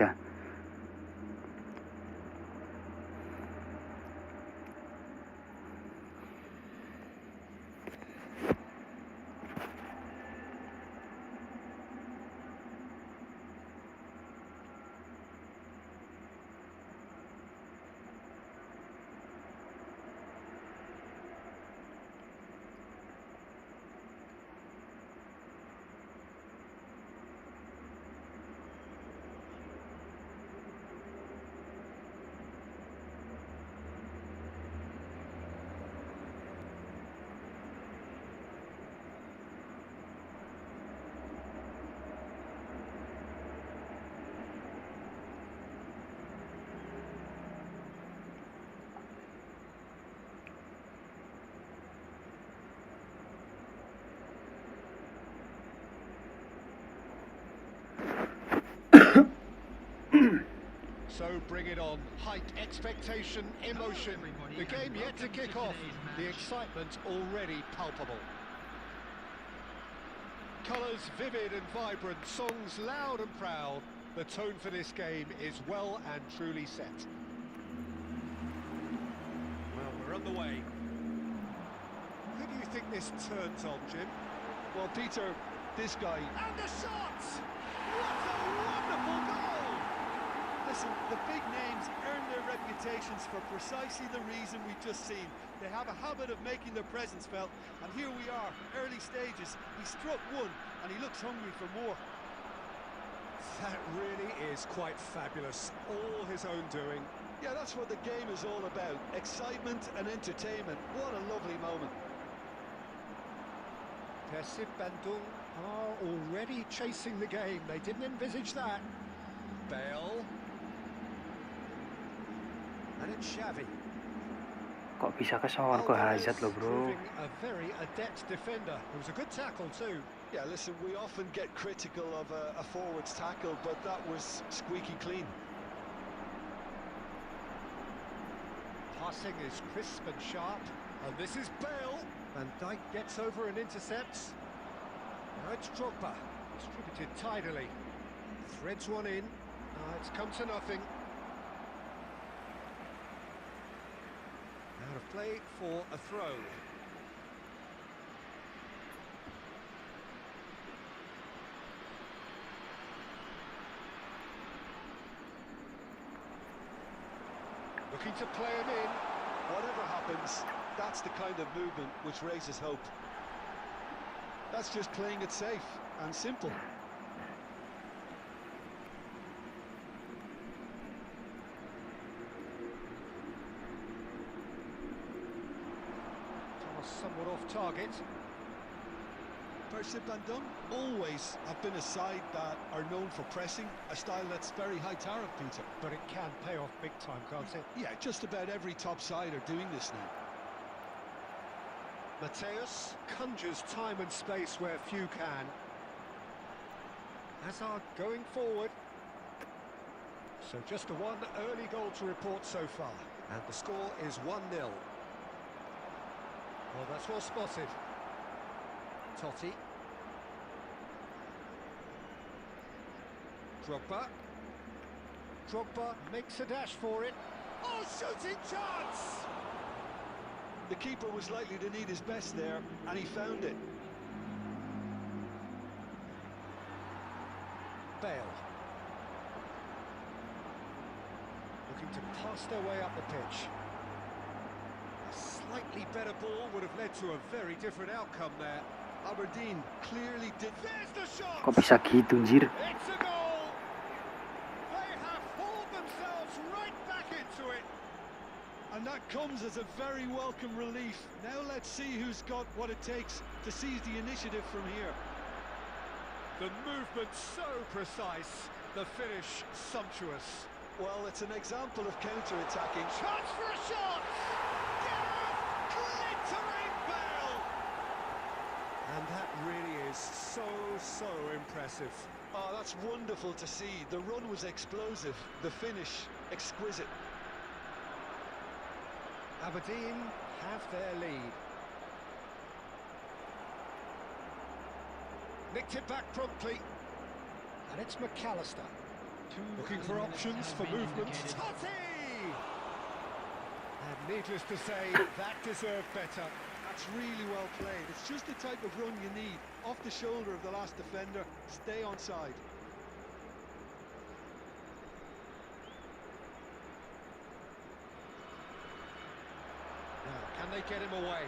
So bring it on. Height, expectation, emotion. The game yet to kick off. The excitement already palpable. Colours vivid and vibrant, songs loud and proud. The tone for this game is well and truly set. Well, we're on the way. Who do you think this turns on, Jim? Well, Peter, this guy... And the shot! What a wonderful goal! Listen, the big names earn their reputations for precisely the reason we've just seen. They have a habit of making their presence felt, and here we are, early stages. He struck one, and he looks hungry for more. That really is quite fabulous. All his own doing. Yeah, that's what the game is all about. Excitement and entertainment. What a lovely moment. Persib Bandung are already chasing the game. They didn't envisage that. Bale. And it's Xavi. Kok bisa kesowan ke Hazard loh, bro? Proving a very adept defender. It was a good tackle too. Yeah, listen, we often get critical of a forward's tackle, but that was squeaky clean. Passing is crisp and sharp. And this is Bale. Van Dijk gets over and intercepts. Now it's Drogba. Distributed tidily. Threads one in. It's come to nothing. Out of play for a throw. Looking to play him in. Whatever happens, that's the kind of movement which raises hope. That's just playing it safe and simple. Somewhat off target. Persib Bandung always have been a side that are known for pressing, a style that's very high tariff, Peter. But it can pay off big time, can't it? Yeah, just about every top side are doing this now. Mateus conjures time and space where few can. Hazard going forward. So just the one early goal to report so far, and the score is 1-0. Well, that's well spotted. Totti. Drogba makes a dash for it. Oh, shooting chance! The keeper was likely to need his best there, and he found it. Bale. Looking to pass their way up the pitch. A slightly better ball would have led to a very different outcome there. Aberdeen clearly did. There's the shot! Kok bisa gitu, anjir? It's a goal! They have hauled themselves right back into it. And that comes as a very welcome relief. Now let's see who's got what it takes to seize the initiative from here. The movement so precise, the finish sumptuous. Well, it's an example of counter-attacking. Chance for a shot! Glittering Bale! And that really is so impressive. Oh, that's wonderful to see. The run was explosive, the finish exquisite. Aberdeen have their lead. Nicked it back promptly. And it's McAllister. Looking for options for movement. Totti! And needless to say, that deserved better. That's really well played. It's just the type of run you need. Off the shoulder of the last defender, stay onside. Now, can they get him away?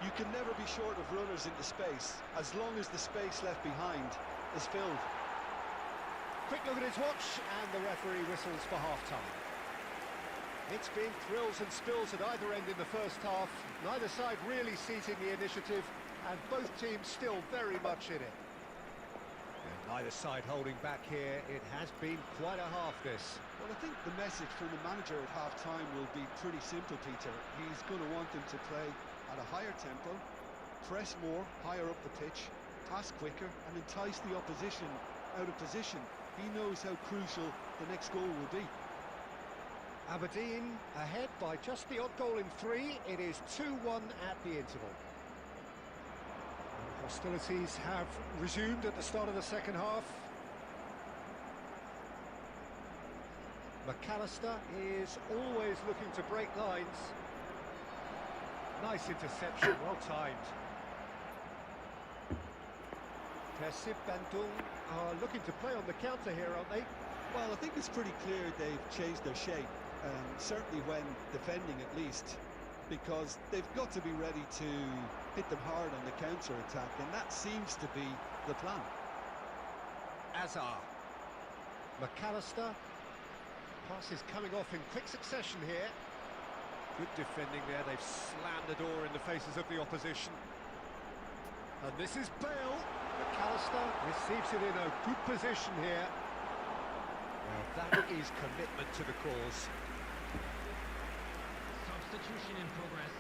You can never be short of runners into space, as long as the space left behind is filled. Quick look at his watch, and the referee whistles for half-time. It's been thrills and spills at either end in the first half. Neither side really seizing the initiative, and both teams still very much in it. And neither side holding back here. It has been quite a half, this. Well, I think the message from the manager at half-time will be pretty simple, Peter. He's going to want them to play at a higher tempo, press more, higher up the pitch, pass quicker, and entice the opposition out of position. He knows how crucial the next goal will be. Aberdeen ahead by just the odd goal in 3. It is 2-1 at the interval. And hostilities have resumed at the start of the second half. McAllister is always looking to break lines. Nice interception, well timed. Persib Bandung are looking to play on the counter here, aren't they? Well, I think it's pretty clear they've changed their shape, certainly when defending at least, because they've got to be ready to hit them hard on the counter-attack, and that seems to be the plan. Azar. McAllister. Pass is coming off in quick succession here. Good defending there, they've slammed the door in the faces of the opposition. And this is Bale. McAllister receives it in a good position here. Well, that is commitment to the cause. Substitution in progress.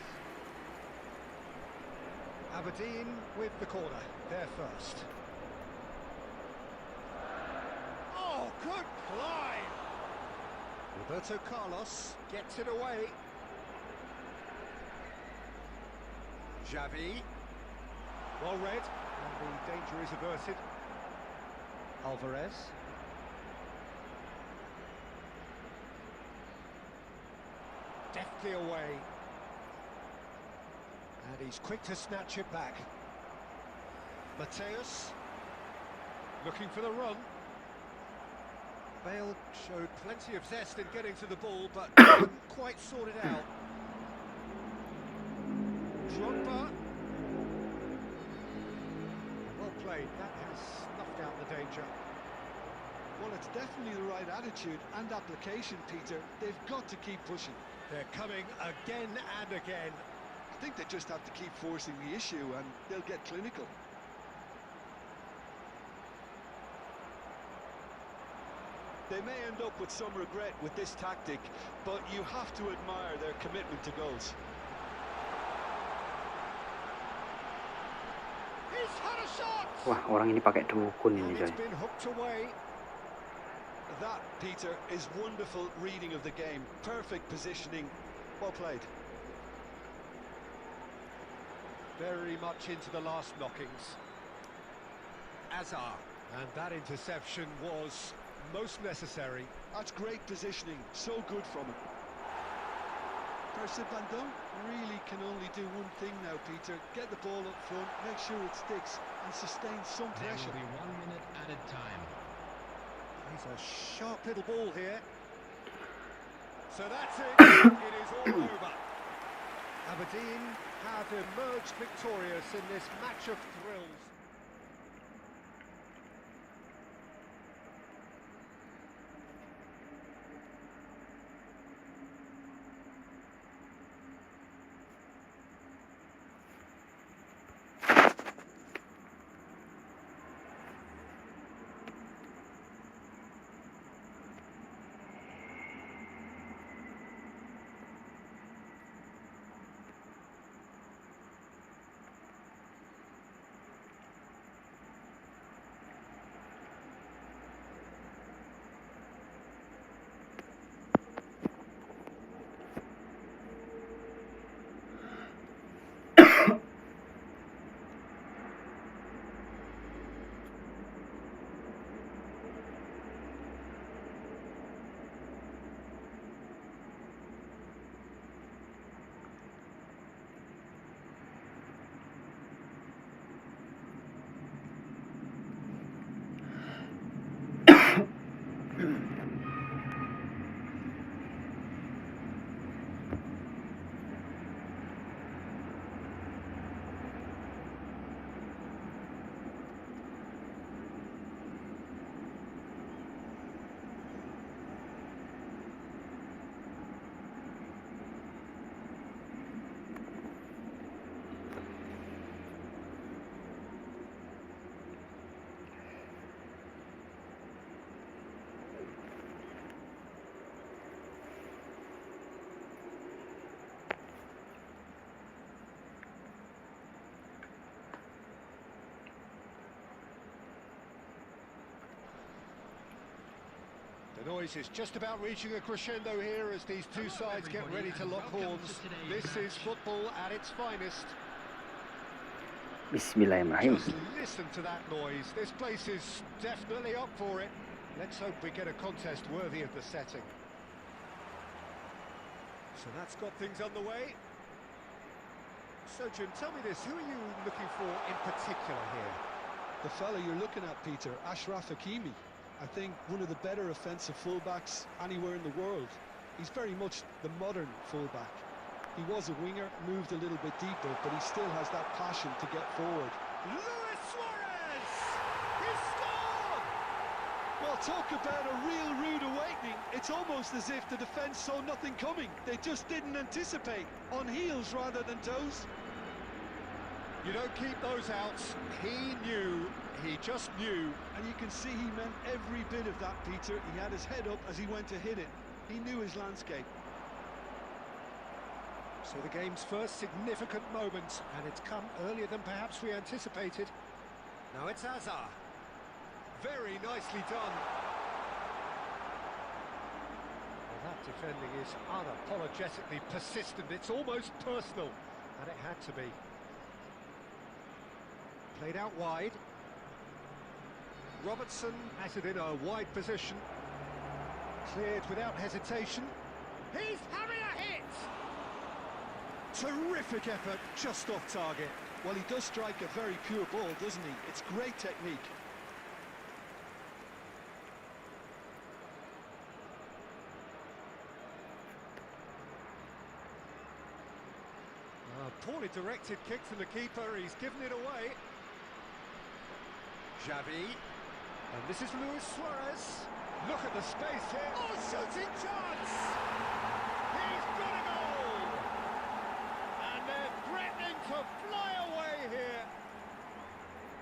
Aberdeen with the corner, they're first. Oh, good climb! Roberto Carlos gets it away. Xavi. Well read, and the danger is averted. Alvarez. Deftly away. And he's quick to snatch it back. Mateus. Looking for the run. Bale showed plenty of zest in getting to the ball, but couldn't quite sort it out. Drogba. Well played, that has snuffed out the danger. Well, it's definitely the right attitude and application, Peter. They've got to keep pushing. They're coming again and again. I think they just have to keep forcing the issue and they'll get clinical. They may end up with some regret with this tactic, but you have to admire their commitment to goals. He's had a shot! Wah, orang ini pakai dukun ini, And coy. it's been hooked away. That, Peter, is wonderful reading of the game. Perfect positioning. Well played. Very much into the last knockings. Azar. And that interception was most necessary. That's great positioning. So good from him. Van don't really can only do one thing now, Peter. Get the ball up front, make sure it sticks, and sustain some There pressure. will be 1 minute added time. He's a sharp little ball here. So that's it. It is all over. Aberdeen have emerged victorious in this match of thrills. The noise is just about reaching a crescendo here as these two sides get ready to lock horns. This is football at its finest. Bismillahirrahmanirrahim. Just listen to that noise. This place is definitely up for it. Let's hope we get a contest worthy of the setting. So that's got things underway. So Jim, tell me this, who are you looking for in particular here? The fella you're looking at, Peter, Ashraf Hakimi. I think one of the better offensive fullbacks anywhere in the world. He's very much the modern fullback. He was a winger, moved a little bit deeper, but he still has that passion to get forward. Luis Suarez! He scored! Well, talk about a real rude awakening. It's almost as if the defence saw nothing coming. They just didn't anticipate. On heels rather than toes. You don't keep those outs. He knew, he just knew. And you can see he meant every bit of that, Peter. He had his head up as he went to hit it. He knew his landscape. So the game's first significant moment, and it's come earlier than perhaps we anticipated. Now it's Azar. Very nicely done. Well, that defending is unapologetically persistent. It's almost personal, and it had to be. Played out wide. Robertson has it in a wide position. Cleared without hesitation. He's having a hit! Terrific effort, just off target. Well, he does strike a very pure ball, doesn't he? It's great technique. Poorly directed kick from the keeper. He's given it away. Xavi. And this is Luis Suarez. Look at the space here. Oh, shooting chance! He's got a goal! And they're threatening to fly away here.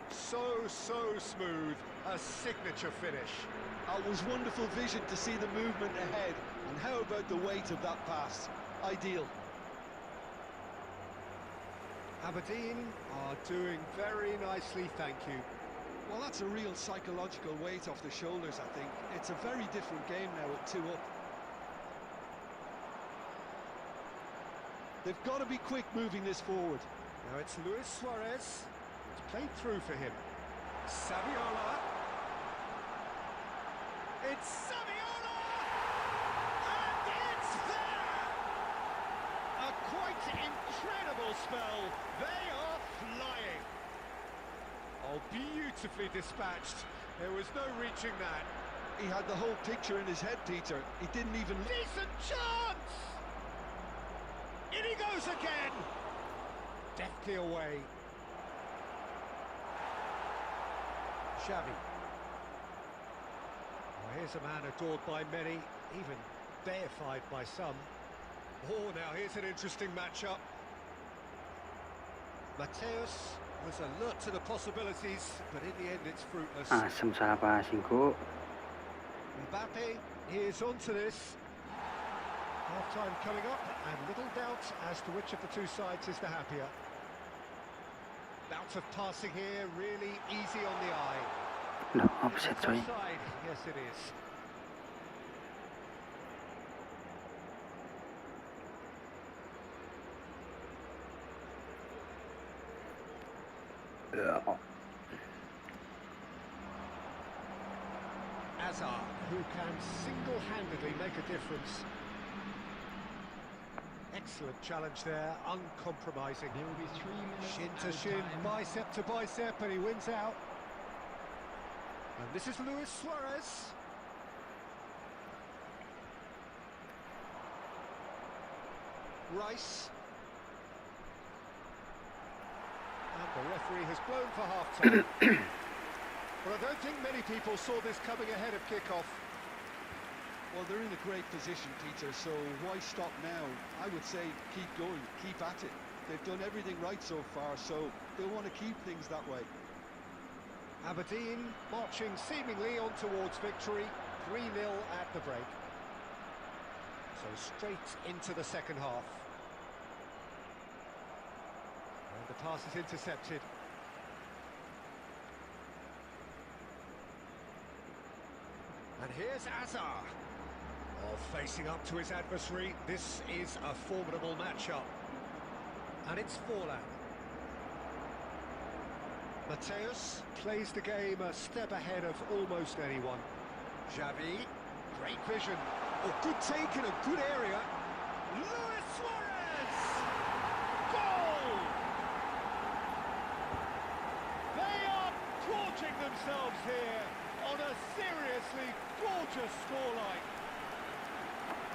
So smooth. A signature finish. It was wonderful vision to see the movement ahead. And how about the weight of that pass? Ideal. Aberdeen are doing very nicely, thank you. Well, that's a real psychological weight off the shoulders, I think. It's a very different game now at 2 up. They've got to be quick moving this forward. Now it's Luis Suarez. It's played through for him. Saviola. It's Saviola! And it's there! A quite incredible spell. They are flying. Oh, beautifully dispatched. There was no reaching that. He had the whole picture in his head, Peter. He didn't even... Decent chance! In he goes again! Deftly away. Xavi. Well, here's a man adored by many, even deified by some. Oh, now here's an interesting matchup. Mateus was alert to the possibilities, but in the end it's fruitless. Asem sapa singko. Mbappe is onto this. Half-time coming up, and little doubt as to which of the two sides is the happier. Bout of passing here, really easy on the eye. Loh, offset coy. Offside, yes it is. Hazard, who can single-handedly make a difference. Excellent challenge there, uncompromising. There will be 3 minutes Shin to added shin, time. bicep to bicep, and he wins out. And this is Luis Suarez. Rice. And the referee has blown for half-time. But I don't think many people saw this coming ahead of kick-off. Well, they're in a great position, Peter, so why stop now? I would say keep going, keep at it. They've done everything right so far, so they'll want to keep things that way. Aberdeen marching seemingly on towards victory, 3-0 at the break. So straight into the second half. And the pass is intercepted. And here's Hazard. Oh, facing up to his adversary, this is a formidable matchup. And it's Forlan. Mateus plays the game a step ahead of almost anyone. Xavi, great vision. Oh, good take in a good area. Luis Suarez! Goal! They are gorging themselves here on a seriously gorgeous scoreline.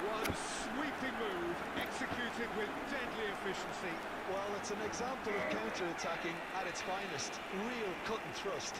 One sweeping move, executed with deadly efficiency. Well, it's an example of counter-attacking at its finest. Real cut and thrust.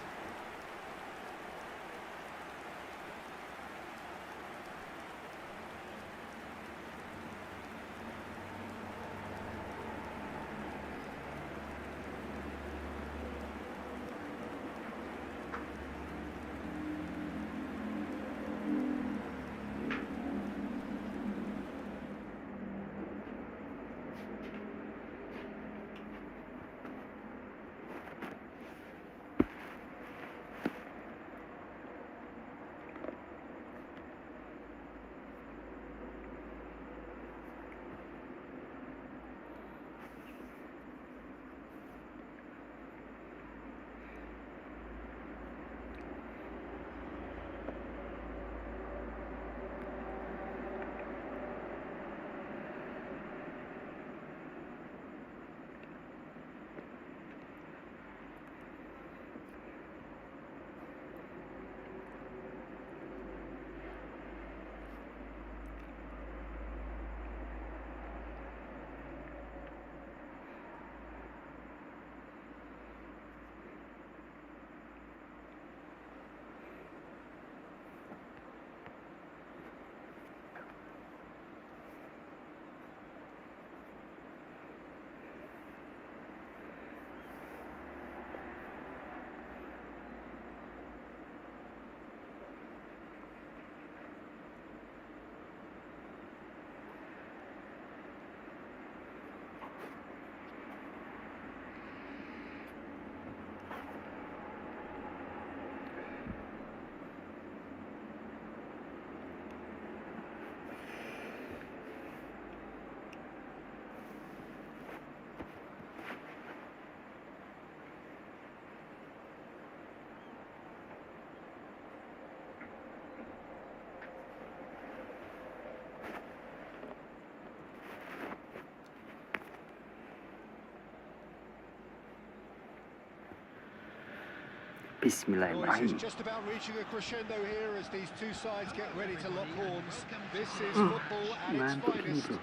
Noise Bismillahirrahmanirrahim. is just about reaching a crescendo here as these two sides get ready to lock horns. This is football at its Mantap ini finest. bro.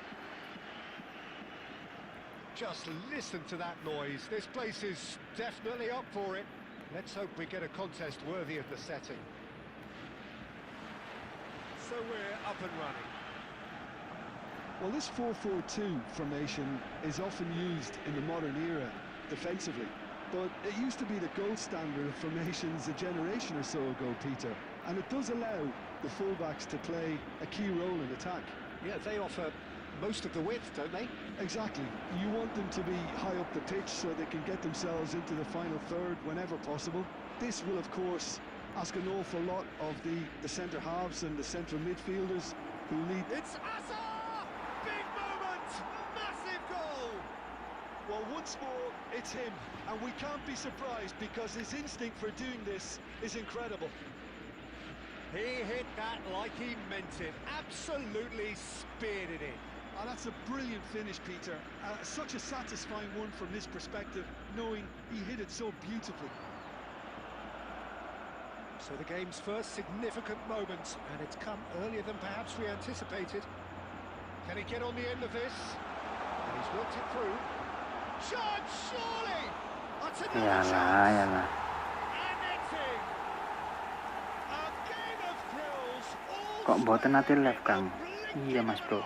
Just listen to that noise. This place is definitely up for it. Let's hope we get a contest worthy of the setting. So we're up and running. Well, this 4-4-2 formation is often used in the modern era defensively, but it used to be the gold standard of formations a generation or so ago, Peter, and it does allow the fullbacks to play a key role in attack. Yeah, they offer most of the width, don't they? Exactly. You want them to be high up the pitch so they can get themselves into the final third whenever possible. This will, of course, ask an awful lot of the centre halves and the central midfielders who lead. It's Azar! Big moment! Massive goal! Well, once more, it's him, and we can't be surprised because his instinct for doing this is incredible. He hit that like he meant it. Absolutely speared it in. Oh, that's a brilliant finish, Peter. Such a satisfying one from his perspective, knowing he hit it so beautifully. So the game's first significant moment, and it's come earlier than perhaps we anticipated. Can he get on the end of this? And he's worked it through. Chance, surely! That's another chance! Yalah. And it's in! A game of thrills, all Kok mboten ate live, Kang? Iya Mas Bro.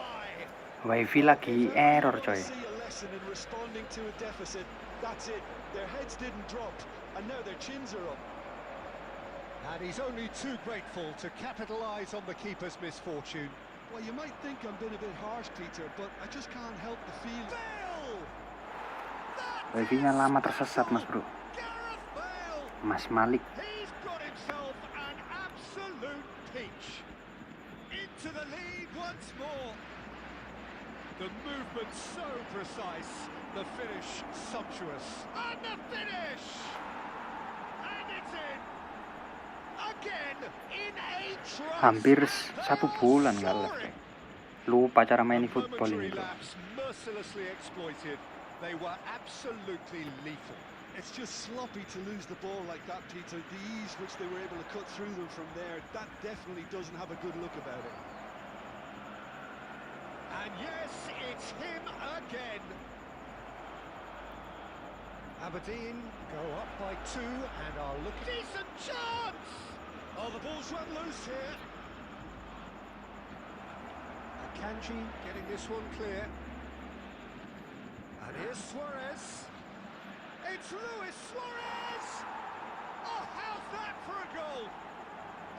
Wifi lagi error coy. See a lesson in responding to a deficit. That's it. Their heads didn't drop, and now their chins are up. And he's only too grateful to capitalise on the keeper's misfortune. Well, you might think I'm being a bit harsh, Peter, but I just can't help the feel. Bale! That Wifi-nya lama tersesat Mas Bro. Gareth Bale! Mas Malik. He's got himself an absolute peach. Into the lead once more. The movement so precise, the finish sumptuous. And the finish! And it's in! Again, in a trice. Hampir 1 bulan nggak live. Lupa cara main eFootball ini bro. Lapse mercilessly exploited. They were absolutely lethal. It's just sloppy to lose the ball like that, Peter. The ease which they were able to cut through them from there, that definitely doesn't have a good look about it. And yes, it's him again. Aberdeen go up by 2 and are looking... Decent chance! Oh, the ball's run loose here. KANGEN getting this one clear. And here's Suarez. It's Luis Suarez! Oh, how's that for a goal?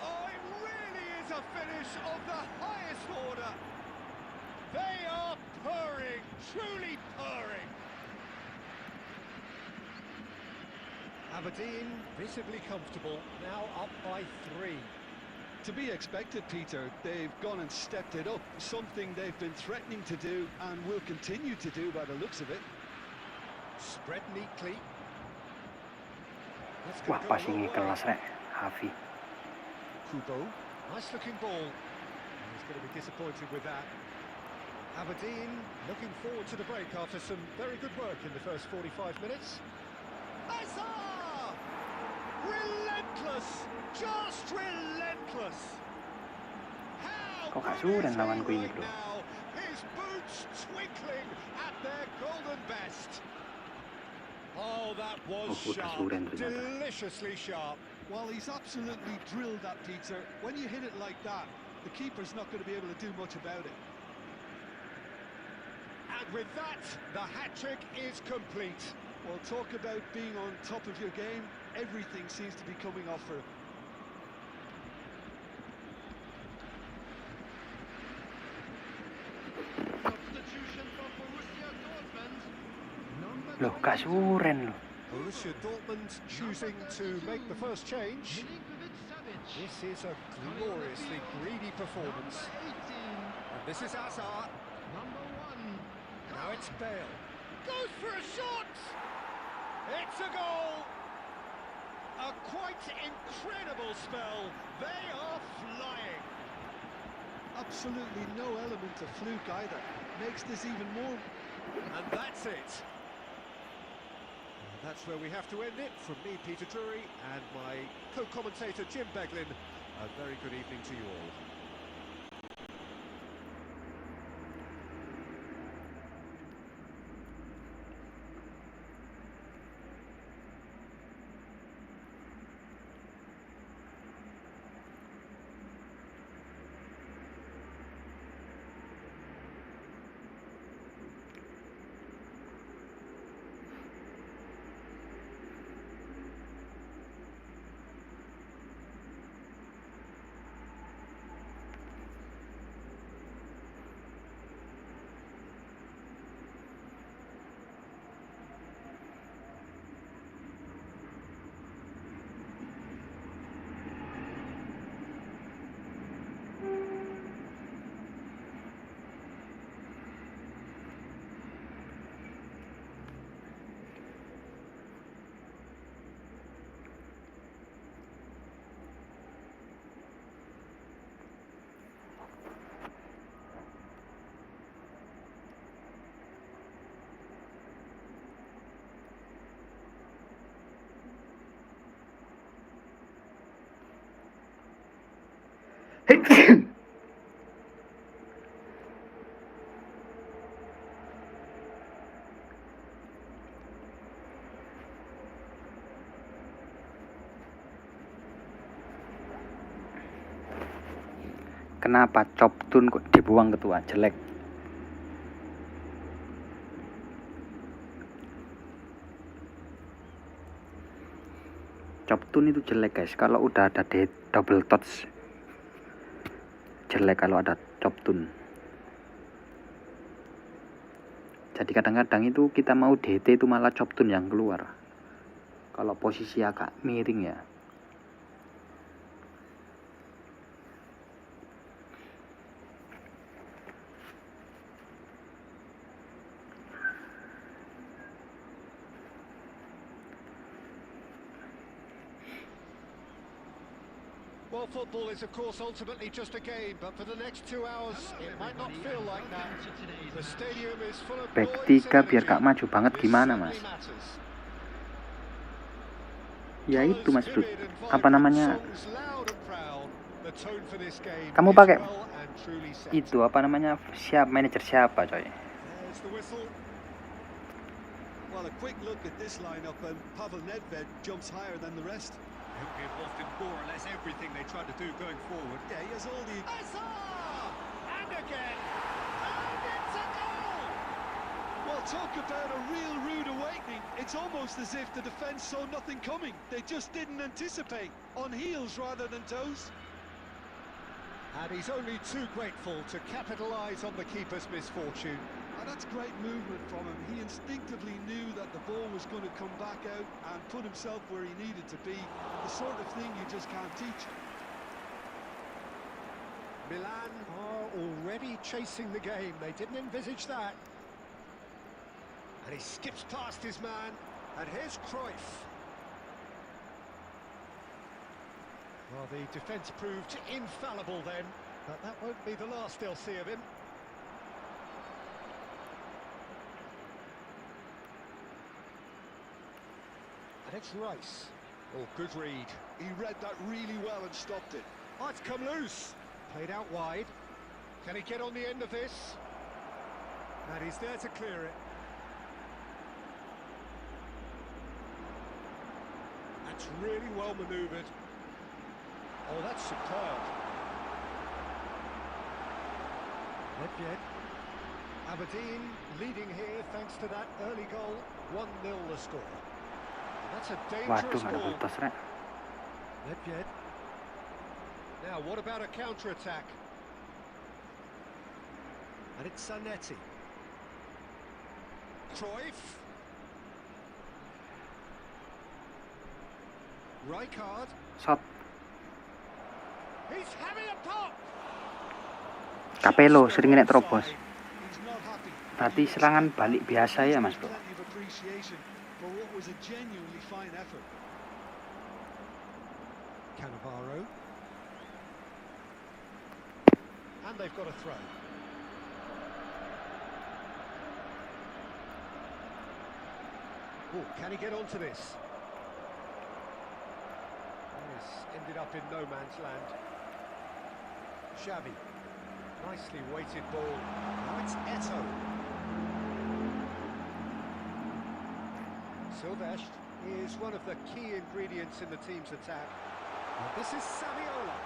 Oh, it really is a finish of the highest order. They are purring, truly purring. Aberdeen visibly comfortable, now up by 3. To be expected, Peter. They've gone and stepped it up, something they've been threatening to do and will continue to do by the looks of it. Spread neatly. Wah passingnya kelas rek. Hafi. Kubo, nice looking ball. He's going to be disappointed with that. Aberdeen looking forward to the break after some very good work in the first 45 minutes. Azar! Relentless! Just relentless! How Kok gak good suren is lawanku he ini, right bro? now? His boots twinkling at their golden best. Oh, that was Oh, udah sharp, suren ternyata. deliciously sharp. Well, he's absolutely drilled that, Peter. When you hit it like that, the keeper's not going to be able to do much about it. And with that, the hat-trick is complete. Well, talk about being on top of your game. Everything seems to be coming off for him. Substitution for Borussia Dortmund. Number Loh, gak suren loh. Borussia Dortmund choosing to make the first change. Milinkovic-Savic. This is a gloriously greedy performance. Number 18. And this is Azar. Number 1. Now it's Bale. Goes for a shot! It's a goal! A quite incredible spell. They are flying. Absolutely no element of fluke either. Makes this even more. And that's it. That's where we have to end it. From me, Peter Drury, and my co-commentator, Jim Beglin. A very good evening to you all. Kenapa Coptun kok dibuang ketua? Jelek. Coptun itu jelek guys. Kalau udah ada double touch jelek kalau ada Coptun. Jadi kadang-kadang itu kita mau DT itu malah Coptun yang keluar. Kalau posisi agak miring ya. Well, football is, of course, ultimately just a game, but for the next 2 hours, it might not feel like that. The stadium is full of Back noise 3 and biar energy. gak maju banget This gimana certainly mas? matters. Ya itu mas bro. Colours vivid and Apa vibrant, namanya? songs loud and proud. The tone for this game Kamu is pakai well and truly set. itu apa namanya? Manajer siapa coy? There's the whistle. Well, a quick look at this lineup, and Pavel Nedved jumps higher than the rest. He'll be involved in more or less everything they try to do going forward. Yeah, he has all the... And again! And it's a goal! Well, talk about a real rude awakening. It's almost as if the defence saw nothing coming. They just didn't anticipate. On heels rather than toes. And he's only too grateful to capitalise on the keeper's misfortune. And that's great movement from him. He instinctively knew that the ball was going to come back out and put himself where he needed to be. The sort of thing you just can't teach. Milan are already chasing the game. They didn't envisage that. And he skips past his man. And here's Cruyff. Well, the defence proved infallible then, but that won't be the last they'll see of him. And it's Rice. Oh, good read. He read that really well and stopped it. Oh, it's come loose. Played out wide. Can he get on the end of this? And he's there to clear it. That's really well manoeuvred. Oh, that's superb. Nedved. Aberdeen leading here thanks to that early goal. 1-0 the score. And that's a Waduh, dangerous gak ada ball. putus rek. Nedved. Now, what about a counter-attack? And it's Zanetti. Cruyff. Rijkaard. Shot. He's having a pop. Capello sering kena terobos. He's not happy. Berarti serangan balik biasa ya mas bro. Plenty of appreciation for what was a genuinely fine effort. Cannavaro. And they've got a throw. Oh, can he get onto this? This ended up in no man's land. Xavi. Nicely weighted ball. Now it's Eto. Silvestre is one of the key ingredients in the team's attack. And this is Saviola.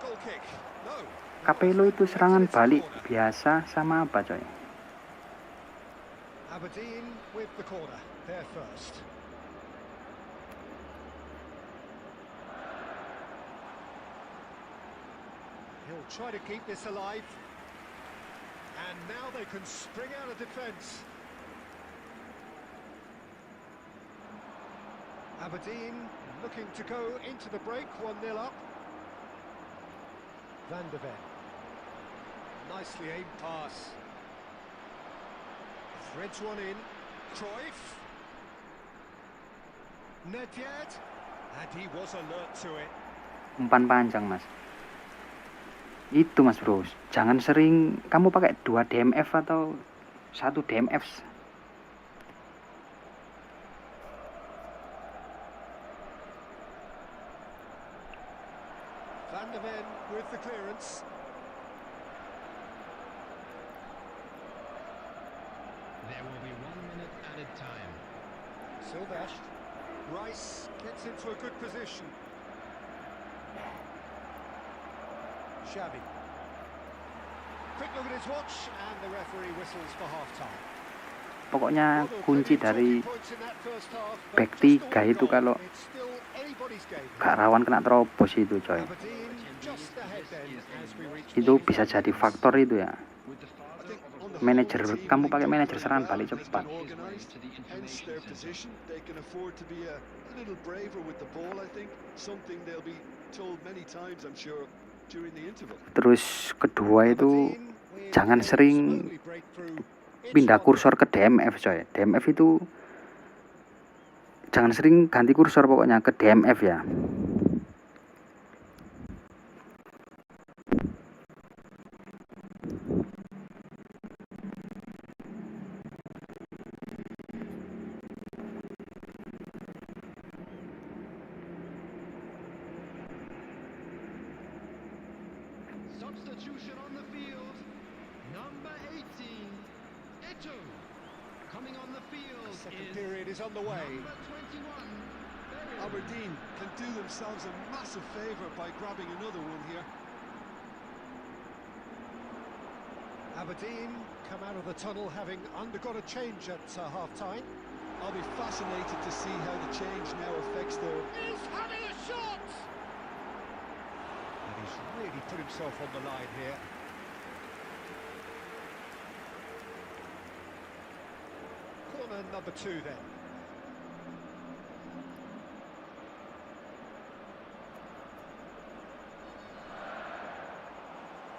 Goal kick. No. Capello itu serangan balik biasa sama apa coy? Aberdeen with the corner. There first. He'll try to keep this alive. And now they can spring out of defence. Aberdeen looking to go into the break, 1-0 up. Van de Ven. Nicely aimed pass. Threads one in. Cruyff. Nedved. And he was alert to it. Umpan panjang mas. Itu mas bro, jangan sering kamu pakai 2 DMF atau 1 DMF. Van de Ven with the clearance. There will be 1 minute added time. Silvestre. Rice gets into a good position. Xavi. Quick look at his watch and the referee whistles for half-time. Pokoknya kunci dari back 3 itu kalau gak rawan kena terobos itu coy. Itu bisa jadi faktor itu ya. Manajer, kamu pakai manajer serangan balik cepat. Terus kedua itu jangan sering pindah kursor ke DMF coy. DMF itu jangan sering ganti kursor pokoknya ke DMF ya. Substitution on the field. Number 18, Eto. Coming on the field Second is period is on the way. number 21, Berry. Aberdeen can do themselves a massive favour by grabbing another one here. Aberdeen come out of the tunnel having undergone a change at half-time. I'll be fascinated to see how the change now affects their... He's having a shot! And he's really put himself on the line here. Corner number 2 then.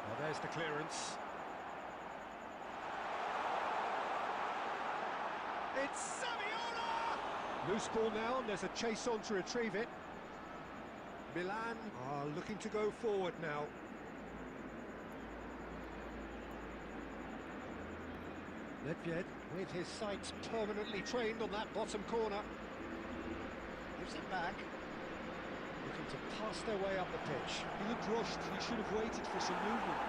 Well, there's the clearance. It's Saviola! Loose ball now, and there's a chase on to retrieve it. Milan are looking to go forward now. Nedved, with his sights permanently trained on that bottom corner. Gives it back. Looking to pass their way up the pitch. He looked rushed, he should have waited for some movement.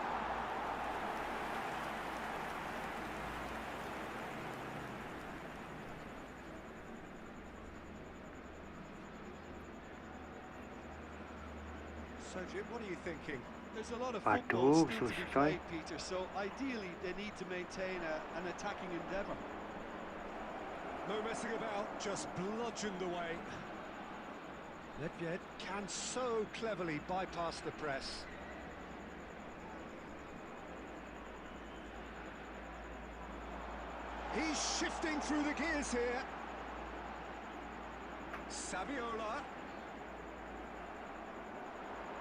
So Jim, what are you thinking? There's a lot of Waduh, football still to be susah, played, Peter, so ideally they need to maintain an attacking endeavour. No messing about, just bludgeoned away. Nedved can so cleverly bypass the press. He's shifting through the gears here. Saviola.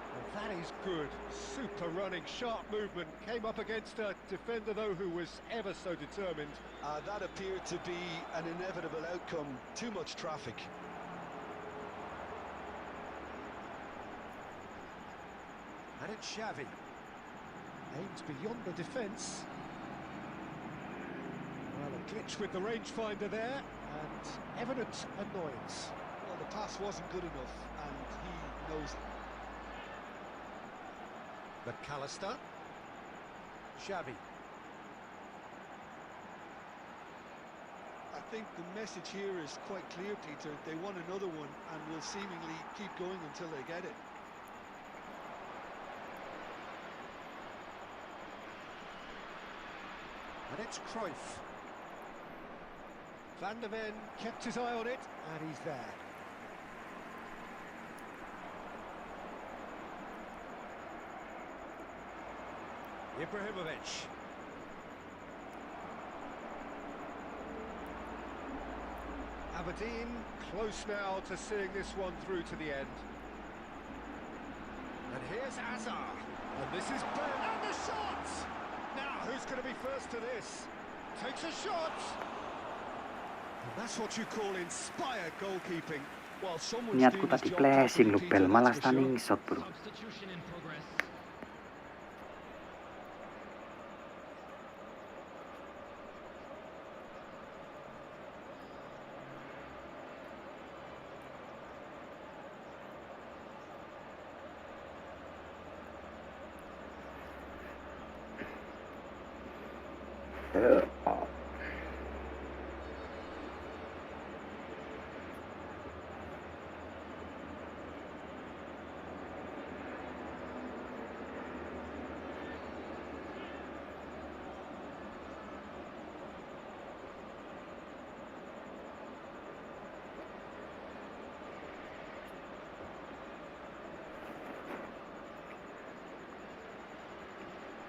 Well, that is good. Super running, sharp movement. Came up against a defender, though, who was ever so determined. That appeared to be an inevitable outcome. Too much traffic. And it's Xavi. Aims beyond the defence. Well, a glitch with the rangefinder there, Evident annoyance. Well, the pass wasn't good enough, and he knows it. McAllister. Xavi. I think the message here is quite clear, Peter. They want another one and will seemingly keep going until they get it. And it's CUIII. Van der Ven kept his eye on it, and he's there. Ibrahimovic. Aberdeen close now to seeing this one through to the end. And here's Azar. And this is Ben. And the shot! Now, who's going to be first to this? Takes a shot! And that's what you call inspired goalkeeping. While someone's Niat doing ku his tadi job flashing lu properly, bel Peter, malah that's for stunning sure. shot, bro. Substitution in progress.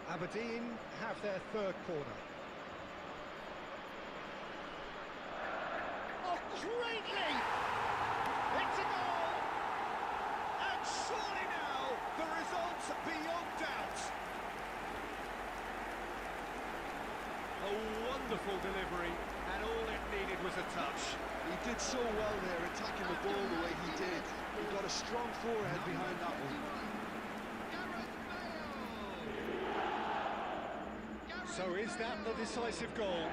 Aberdeen have their third corner. Oh, greatly! It's a goal! And surely now, the result's beyond doubt. A wonderful delivery, and all it needed was a touch. He did so well there, attacking the ball the way he did. He got a strong forehead behind that one. So is that the decisive goal?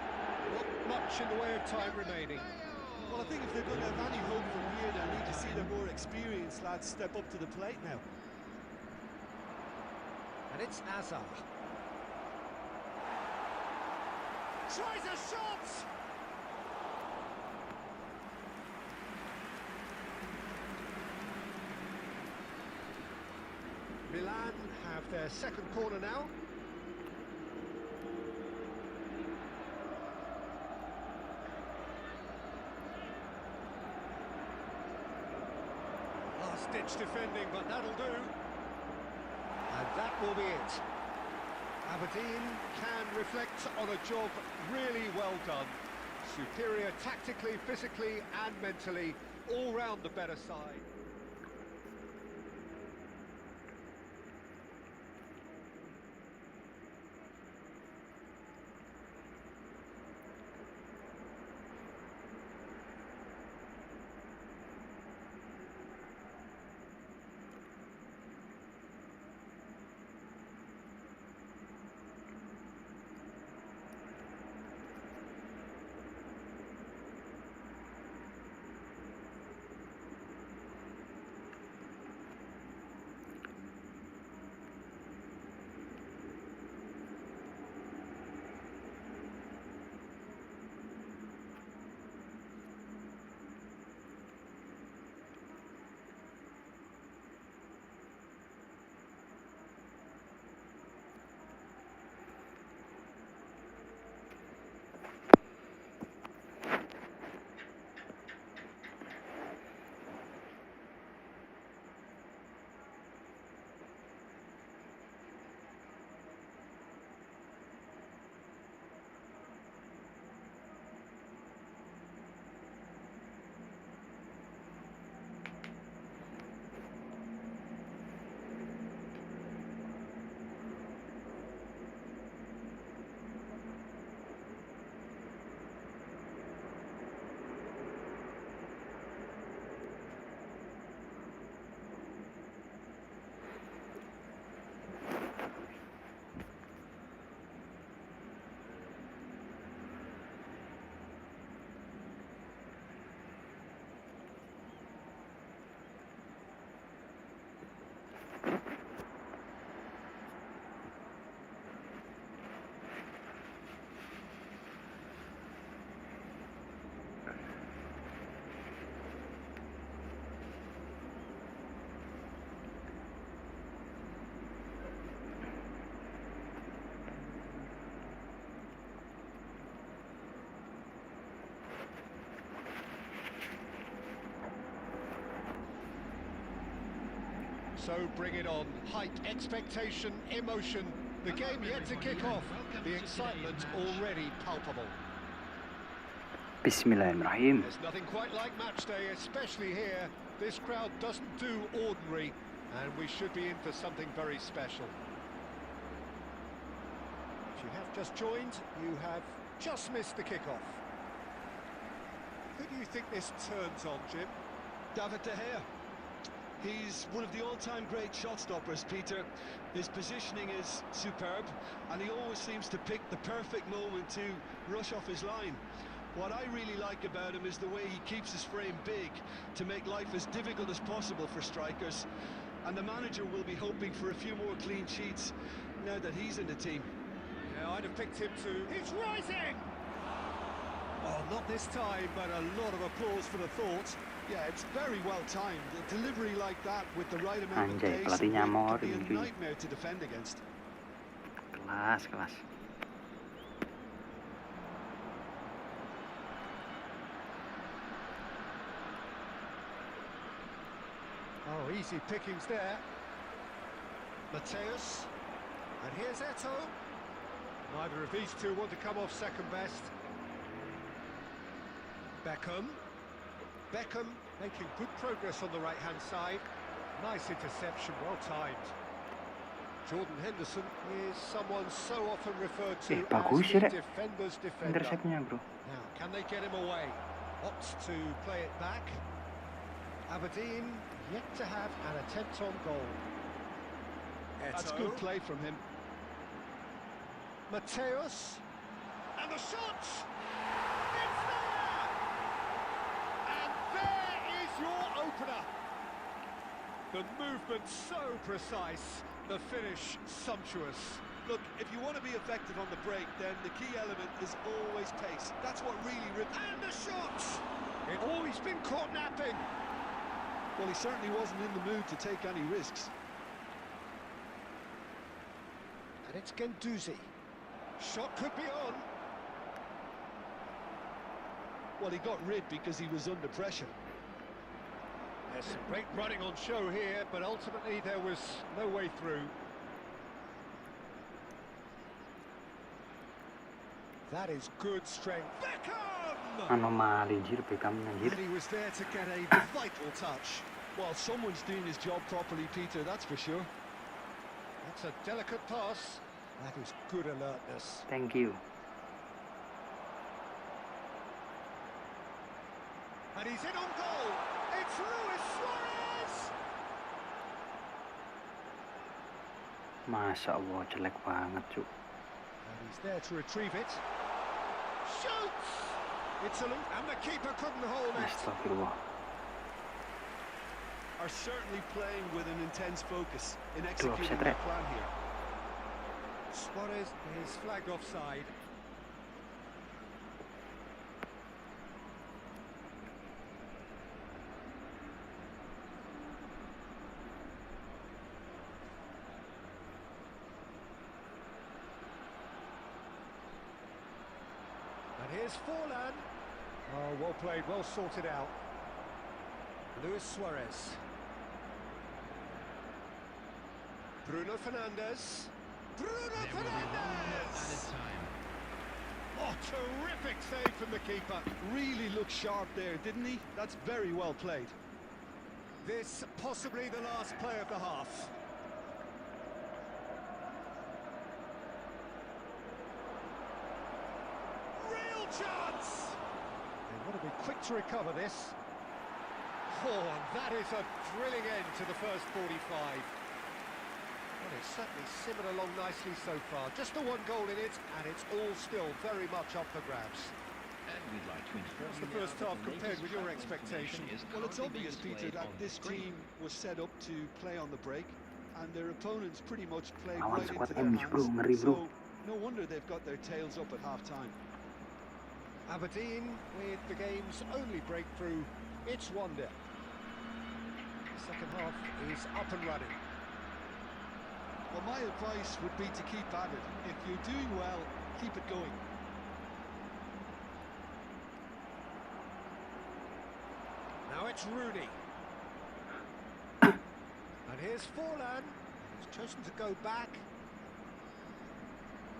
Not much in the way of time remaining. Well, I think if they're going to have any hope from here, they'll need to see their more experienced lads step up to the plate now. And it's Azar. Tries a shot! Milan have their second corner now. Last-ditch defending, but that'll do. And that will be it. Aberdeen can reflect on a job really well done. Superior tactically, physically and mentally, all round the better side. So bring it on. Hype, expectation, emotion. The game yet to kick off. The excitement already palpable. Bismillahirrahmanirrahim. There's nothing quite like match day, especially here. This crowd doesn't do ordinary, and we should be in for something very special. If you have just joined, you have just missed the kickoff. Who do you think this turns on, Jim? David De Gea. He's one of the all-time great shot stoppers, Peter. His positioning is superb, and he always seems to pick the perfect moment to rush off his line. What I really like about him is the way he keeps his frame big to make life as difficult as possible for strikers. And the manager will be hoping for a few more clean sheets now that he's in the team. Yeah, I'd have picked him too. He's rising! Oh, not this time, but a lot of applause for the thought. Yeah, it's very well timed. A delivery like that with the right amount of Anjay, pace pelatihnya and mau weight can be a tinggi. nightmare to defend against. Kelas. Oh, easy pickings there. Mateus. And here's Eto. Neither of these two want to come off second best. Beckham. Beckham making good progress on the right-hand side. Nice interception, well timed. Jordan Henderson is someone so often referred to bagus as ya, the Rek. defender's defender. Interceptnya, bro. Now, can they get him away? Opts to play it back. Aberdeen yet to have an attempt on goal. That's Eto. good play from him. Mateus. And the shot! It's there! And there is your opener. The movement so precise, the finish sumptuous. Look, if you want to be effective on the break, then the key element is always pace. That's what really rips. And the shot! He's been caught napping. Well, he certainly wasn't in the mood to take any risks. And it's Guendouzi. Shot could be on. Well, he got rid because he was under pressure. There's some great running on show here, but ultimately there was no way through. That is good strength. Beckham! Anomali, anjir, Beckhamnya, And anjir. he was there to get a vital touch. Well, someone's doing his job properly, Peter, that's for sure. That's a delicate pass. That is good alertness. Thank you. And he's in on goal. It's Luis Suarez! Masya Allah, jelek banget, cuk. And he's there to retrieve it. Shoots! It's a loop, and the keeper couldn't hold it. Astagfirullah. Are certainly playing with an intense focus in offside, executing their right? plan here. Suarez is flagged offside. And here's Forlan. Oh, well played, well sorted out. Luis Suarez. Bruno Fernandes. Bruno Fernandes! Oh, terrific save from the keeper. Really looked sharp there, didn't he? That's very well played. This possibly the last play of the half. Real chance! They want to be quick to recover this. Oh, and that is a thrilling end to the first 45. Well, it's certainly simmered along nicely so far. Just the one goal in it, and it's all still very much up for grabs. And we'd like to inform What's you the now first that half the compared latest with your travel expectation? information is Well, it's currently being obvious, Peter, displayed that on this the screen. team was set up to play on the break, and their opponents pretty much played Lawan right squad into their MU, bro, ngeri, hands. bro. So, no wonder they've got their tails up at half-time. Aberdeen with the game's only breakthrough. It's 1-0. The second half is up and running. Well, my advice would be to keep at it. If you're doing well, keep it going. Now it's Rooney. And And here's Forlan. He's chosen to go back.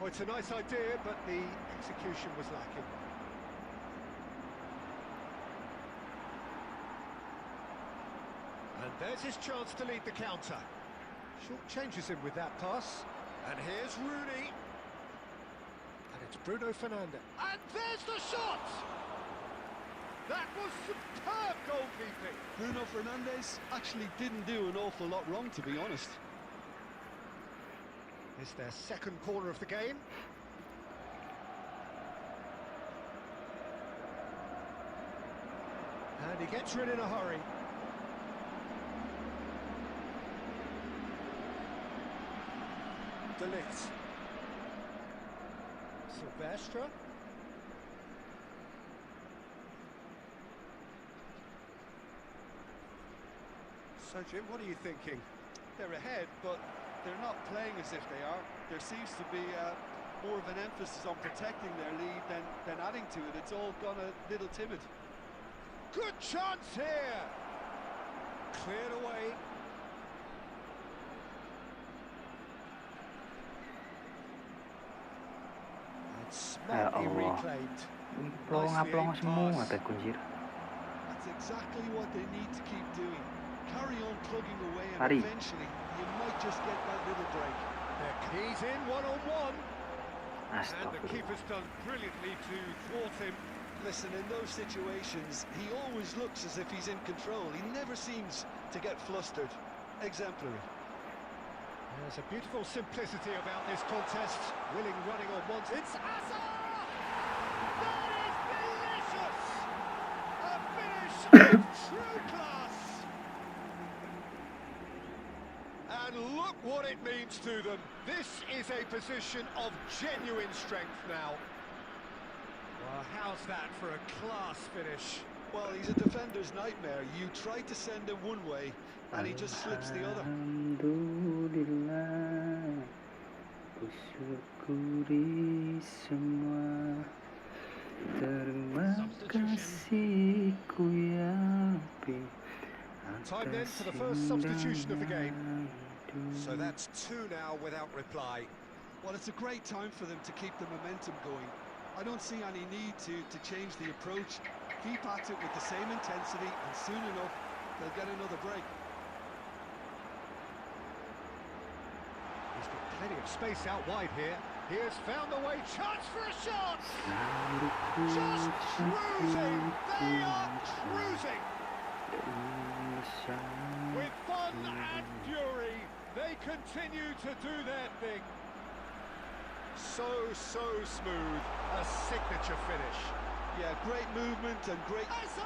Oh, it's a nice idea, but the execution was lacking. And there's his chance to lead the counter. Short changes him with that pass. And here's Rooney. And it's Bruno Fernandes. And there's the shot! That was superb goalkeeping. Bruno Fernandes actually didn't do an awful lot wrong, to be honest. It's their second corner of the game. And he gets rid in a hurry. De Ligt. Silvestre. So, Jim, what are you thinking? They're ahead, but they're not playing as if they are. There seems to be more of an emphasis on protecting their lead than adding to it. It's all gone a little timid. Good chance here! Cleared away. And smartly reclaimed. Pelongan-pelongan semua pass. back kunjir. That's exactly what they need to keep doing. Carry on plugging away, and Lari. eventually you might just get that little break. He's in one-on-one. And the Astagfirullah. keeper's done brilliantly to thwart him. Listen, in those situations, he always looks as if he's in control. He never seems to get flustered. Exemplary. There's a beautiful simplicity about this contest. Willing running on one. It's Hazard! That is delicious! A finish of true class! And look what it means to them. This is a position of genuine strength now. Well, how's that for a class finish? Well, he's a defender's nightmare. You try to send him one way, and he just slips the other. Alhamdulillah, ku syukuri semua. Terima kasih ku ya Rabbi. Time then for the first substitution of the game. So that's two now without reply. Well, it's a great time for them to keep the momentum going. I don't see any need to change the approach. Keep at it with the same intensity, and soon enough, they'll get another break. He's got plenty of space out wide here. He has found the way. Chance for a shot! Just cruising! They are cruising! With fun and fury, they continue to do their thing. So smooth. A signature finish. Yeah, great movement and great... Hazard!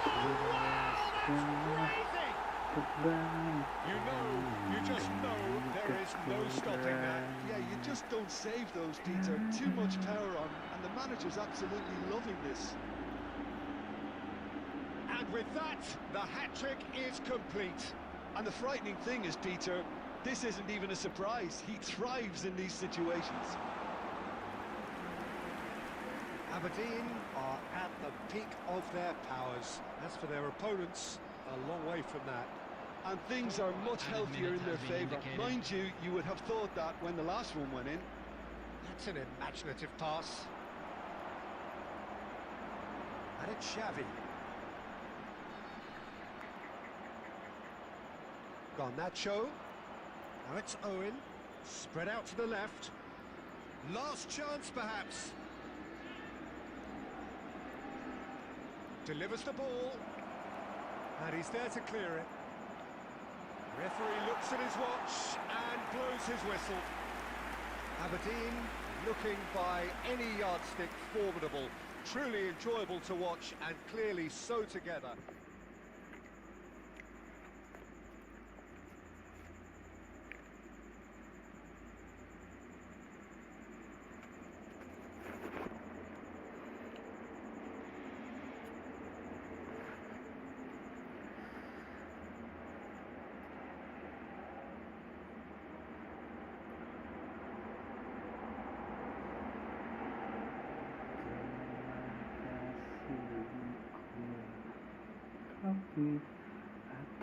Oh, wow! That's crazy! You just know there is no stopping that. Yeah, you just don't save those, Peter. Too much power on, and the manager's absolutely loving this. And with that, the hat-trick is complete. And the frightening thing is, Peter, this isn't even a surprise. He thrives in these situations. Aberdeen are at the peak of their powers. As for their opponents, a long way from that. And things are much healthier in their favour. Mind you, you would have thought that when the last one went in. That's an imaginative pass. And it's Xavi. Garnacho. Now it's Owen. Spread out to the left. Last chance, perhaps. Delivers the ball. And he's there to clear it. Referee looks at his watch and blows his whistle. Aberdeen looking by any yardstick formidable. Truly enjoyable to watch and clearly so together.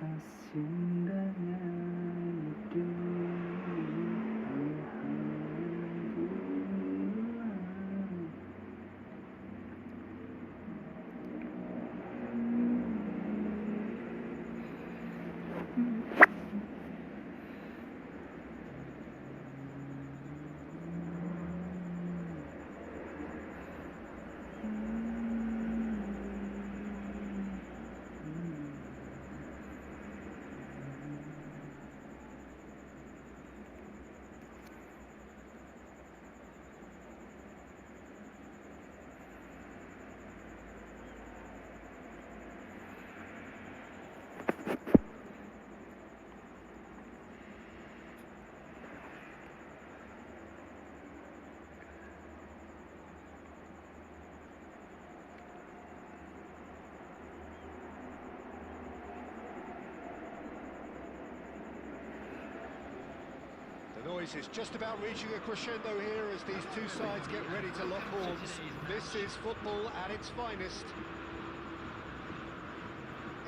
atas indahnya The noise is just about reaching a crescendo here as these two sides get ready to lock horns. This is football at its finest.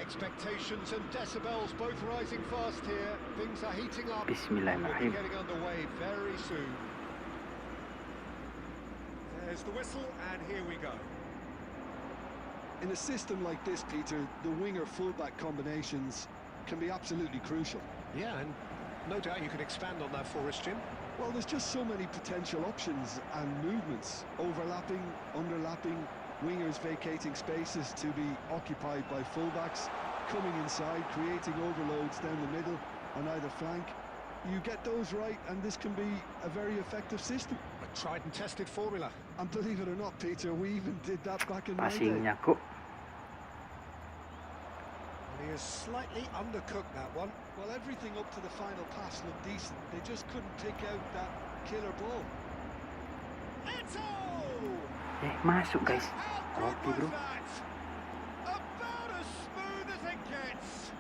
Expectations and decibels both rising fast here. Things are heating up. Bismillahirrahmanirrahim. We'll be getting underway very soon. There's the whistle, and here we go. In a system like this, Peter, the winger-fullback combinations can be absolutely crucial. Yeah, and no doubt you can expand on that for us, Jim. Well, there's just so many potential options and movements. Overlapping, underlapping, wingers vacating spaces to be occupied by fullbacks, coming inside, creating overloads down the middle on either flank. You get those right, and this can be a very effective system. A tried and tested formula. And believe it or not, Peter, we even did that back in my day. Passingnya kok He has slightly undercooked that one. Well, everything up to the final pass looked decent. They just couldn't pick out that killer ball. masuk guys. How Oke good bro. was that? About as smooth as it gets.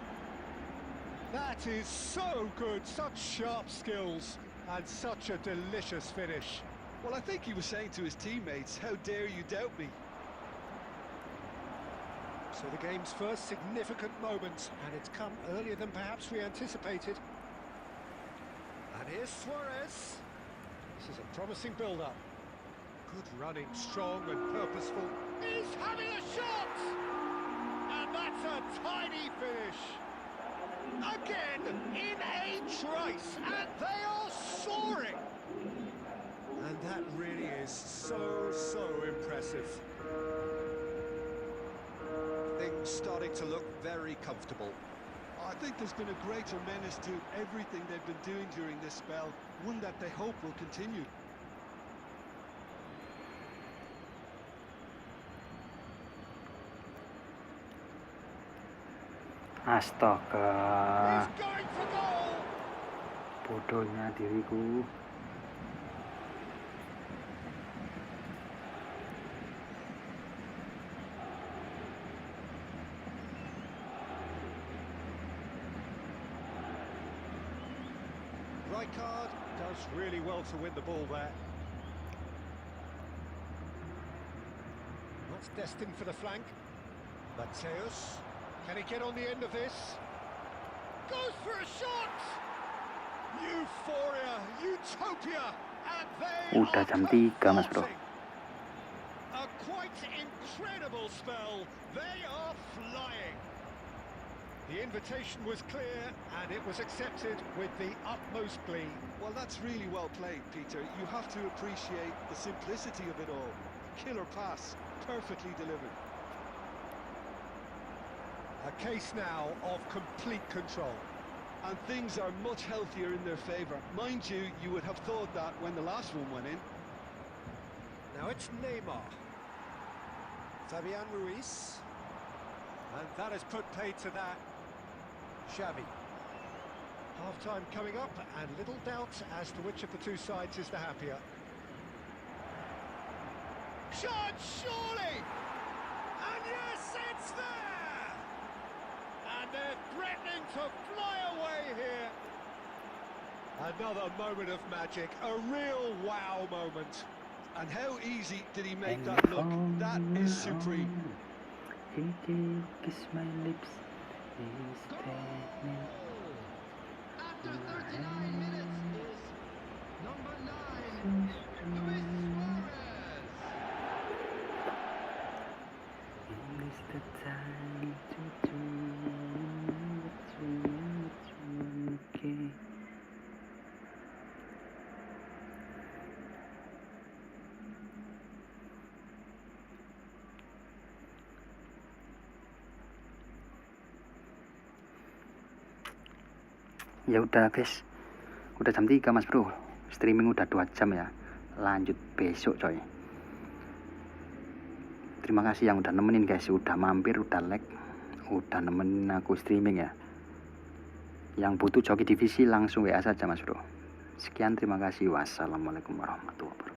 That is so good. Such sharp skills and such a delicious finish. Well, I think he was saying to his teammates, how dare you doubt me? So the game's first significant moment, and it's come earlier than perhaps we anticipated. And here's Suarez. This is a promising build-up. Good running, strong and purposeful. He's having a shot! And that's a tiny finish. Again, in a trice, and they are soaring. And that really is so impressive. Things starting to look very comfortable. I think there's been a greater menace to everything they've been doing during this spell, one that they hope will continue. Astaga, He's going for goal! bodohnya diriku. Rijkaard does really well to win the ball there. That's destined for the flank. Martinez. Can he get on the end of this? Goes for a shot! Euphoria, utopia, and they Udah are jam 3 mas bro. convulsing. A quite incredible spell. They are flying. The invitation was clear, and it was accepted with the utmost glee. Well, that's really well played, Peter. You have to appreciate the simplicity of it all. Killer pass, perfectly delivered. A case now of complete control. And things are much healthier in their favour. Mind you, you would have thought that when the last one went in. Now it's Neymar. Fabian Ruiz. And that has put paid to that. Xavi. Half-time coming up, and little doubt as to which of the two sides is the happier. Shot, surely! And yes, it's there! And they're threatening to fly away here. Another moment of magic, a real wow moment. And how easy did he make that look? That is supreme. He kiss my lips. After 39 minutes is number 9, Luis Suarez. It's the time to okay. Ya udah guys, udah jam 3 mas bro, streaming udah 2 jam ya, lanjut besok coy. Terima kasih yang udah nemenin guys, udah mampir, udah like, udah nemenin aku streaming ya. Yang butuh joki divisi langsung WA saja mas bro. Sekian, terima kasih, wassalamualaikum warahmatullahi wabarakatuh.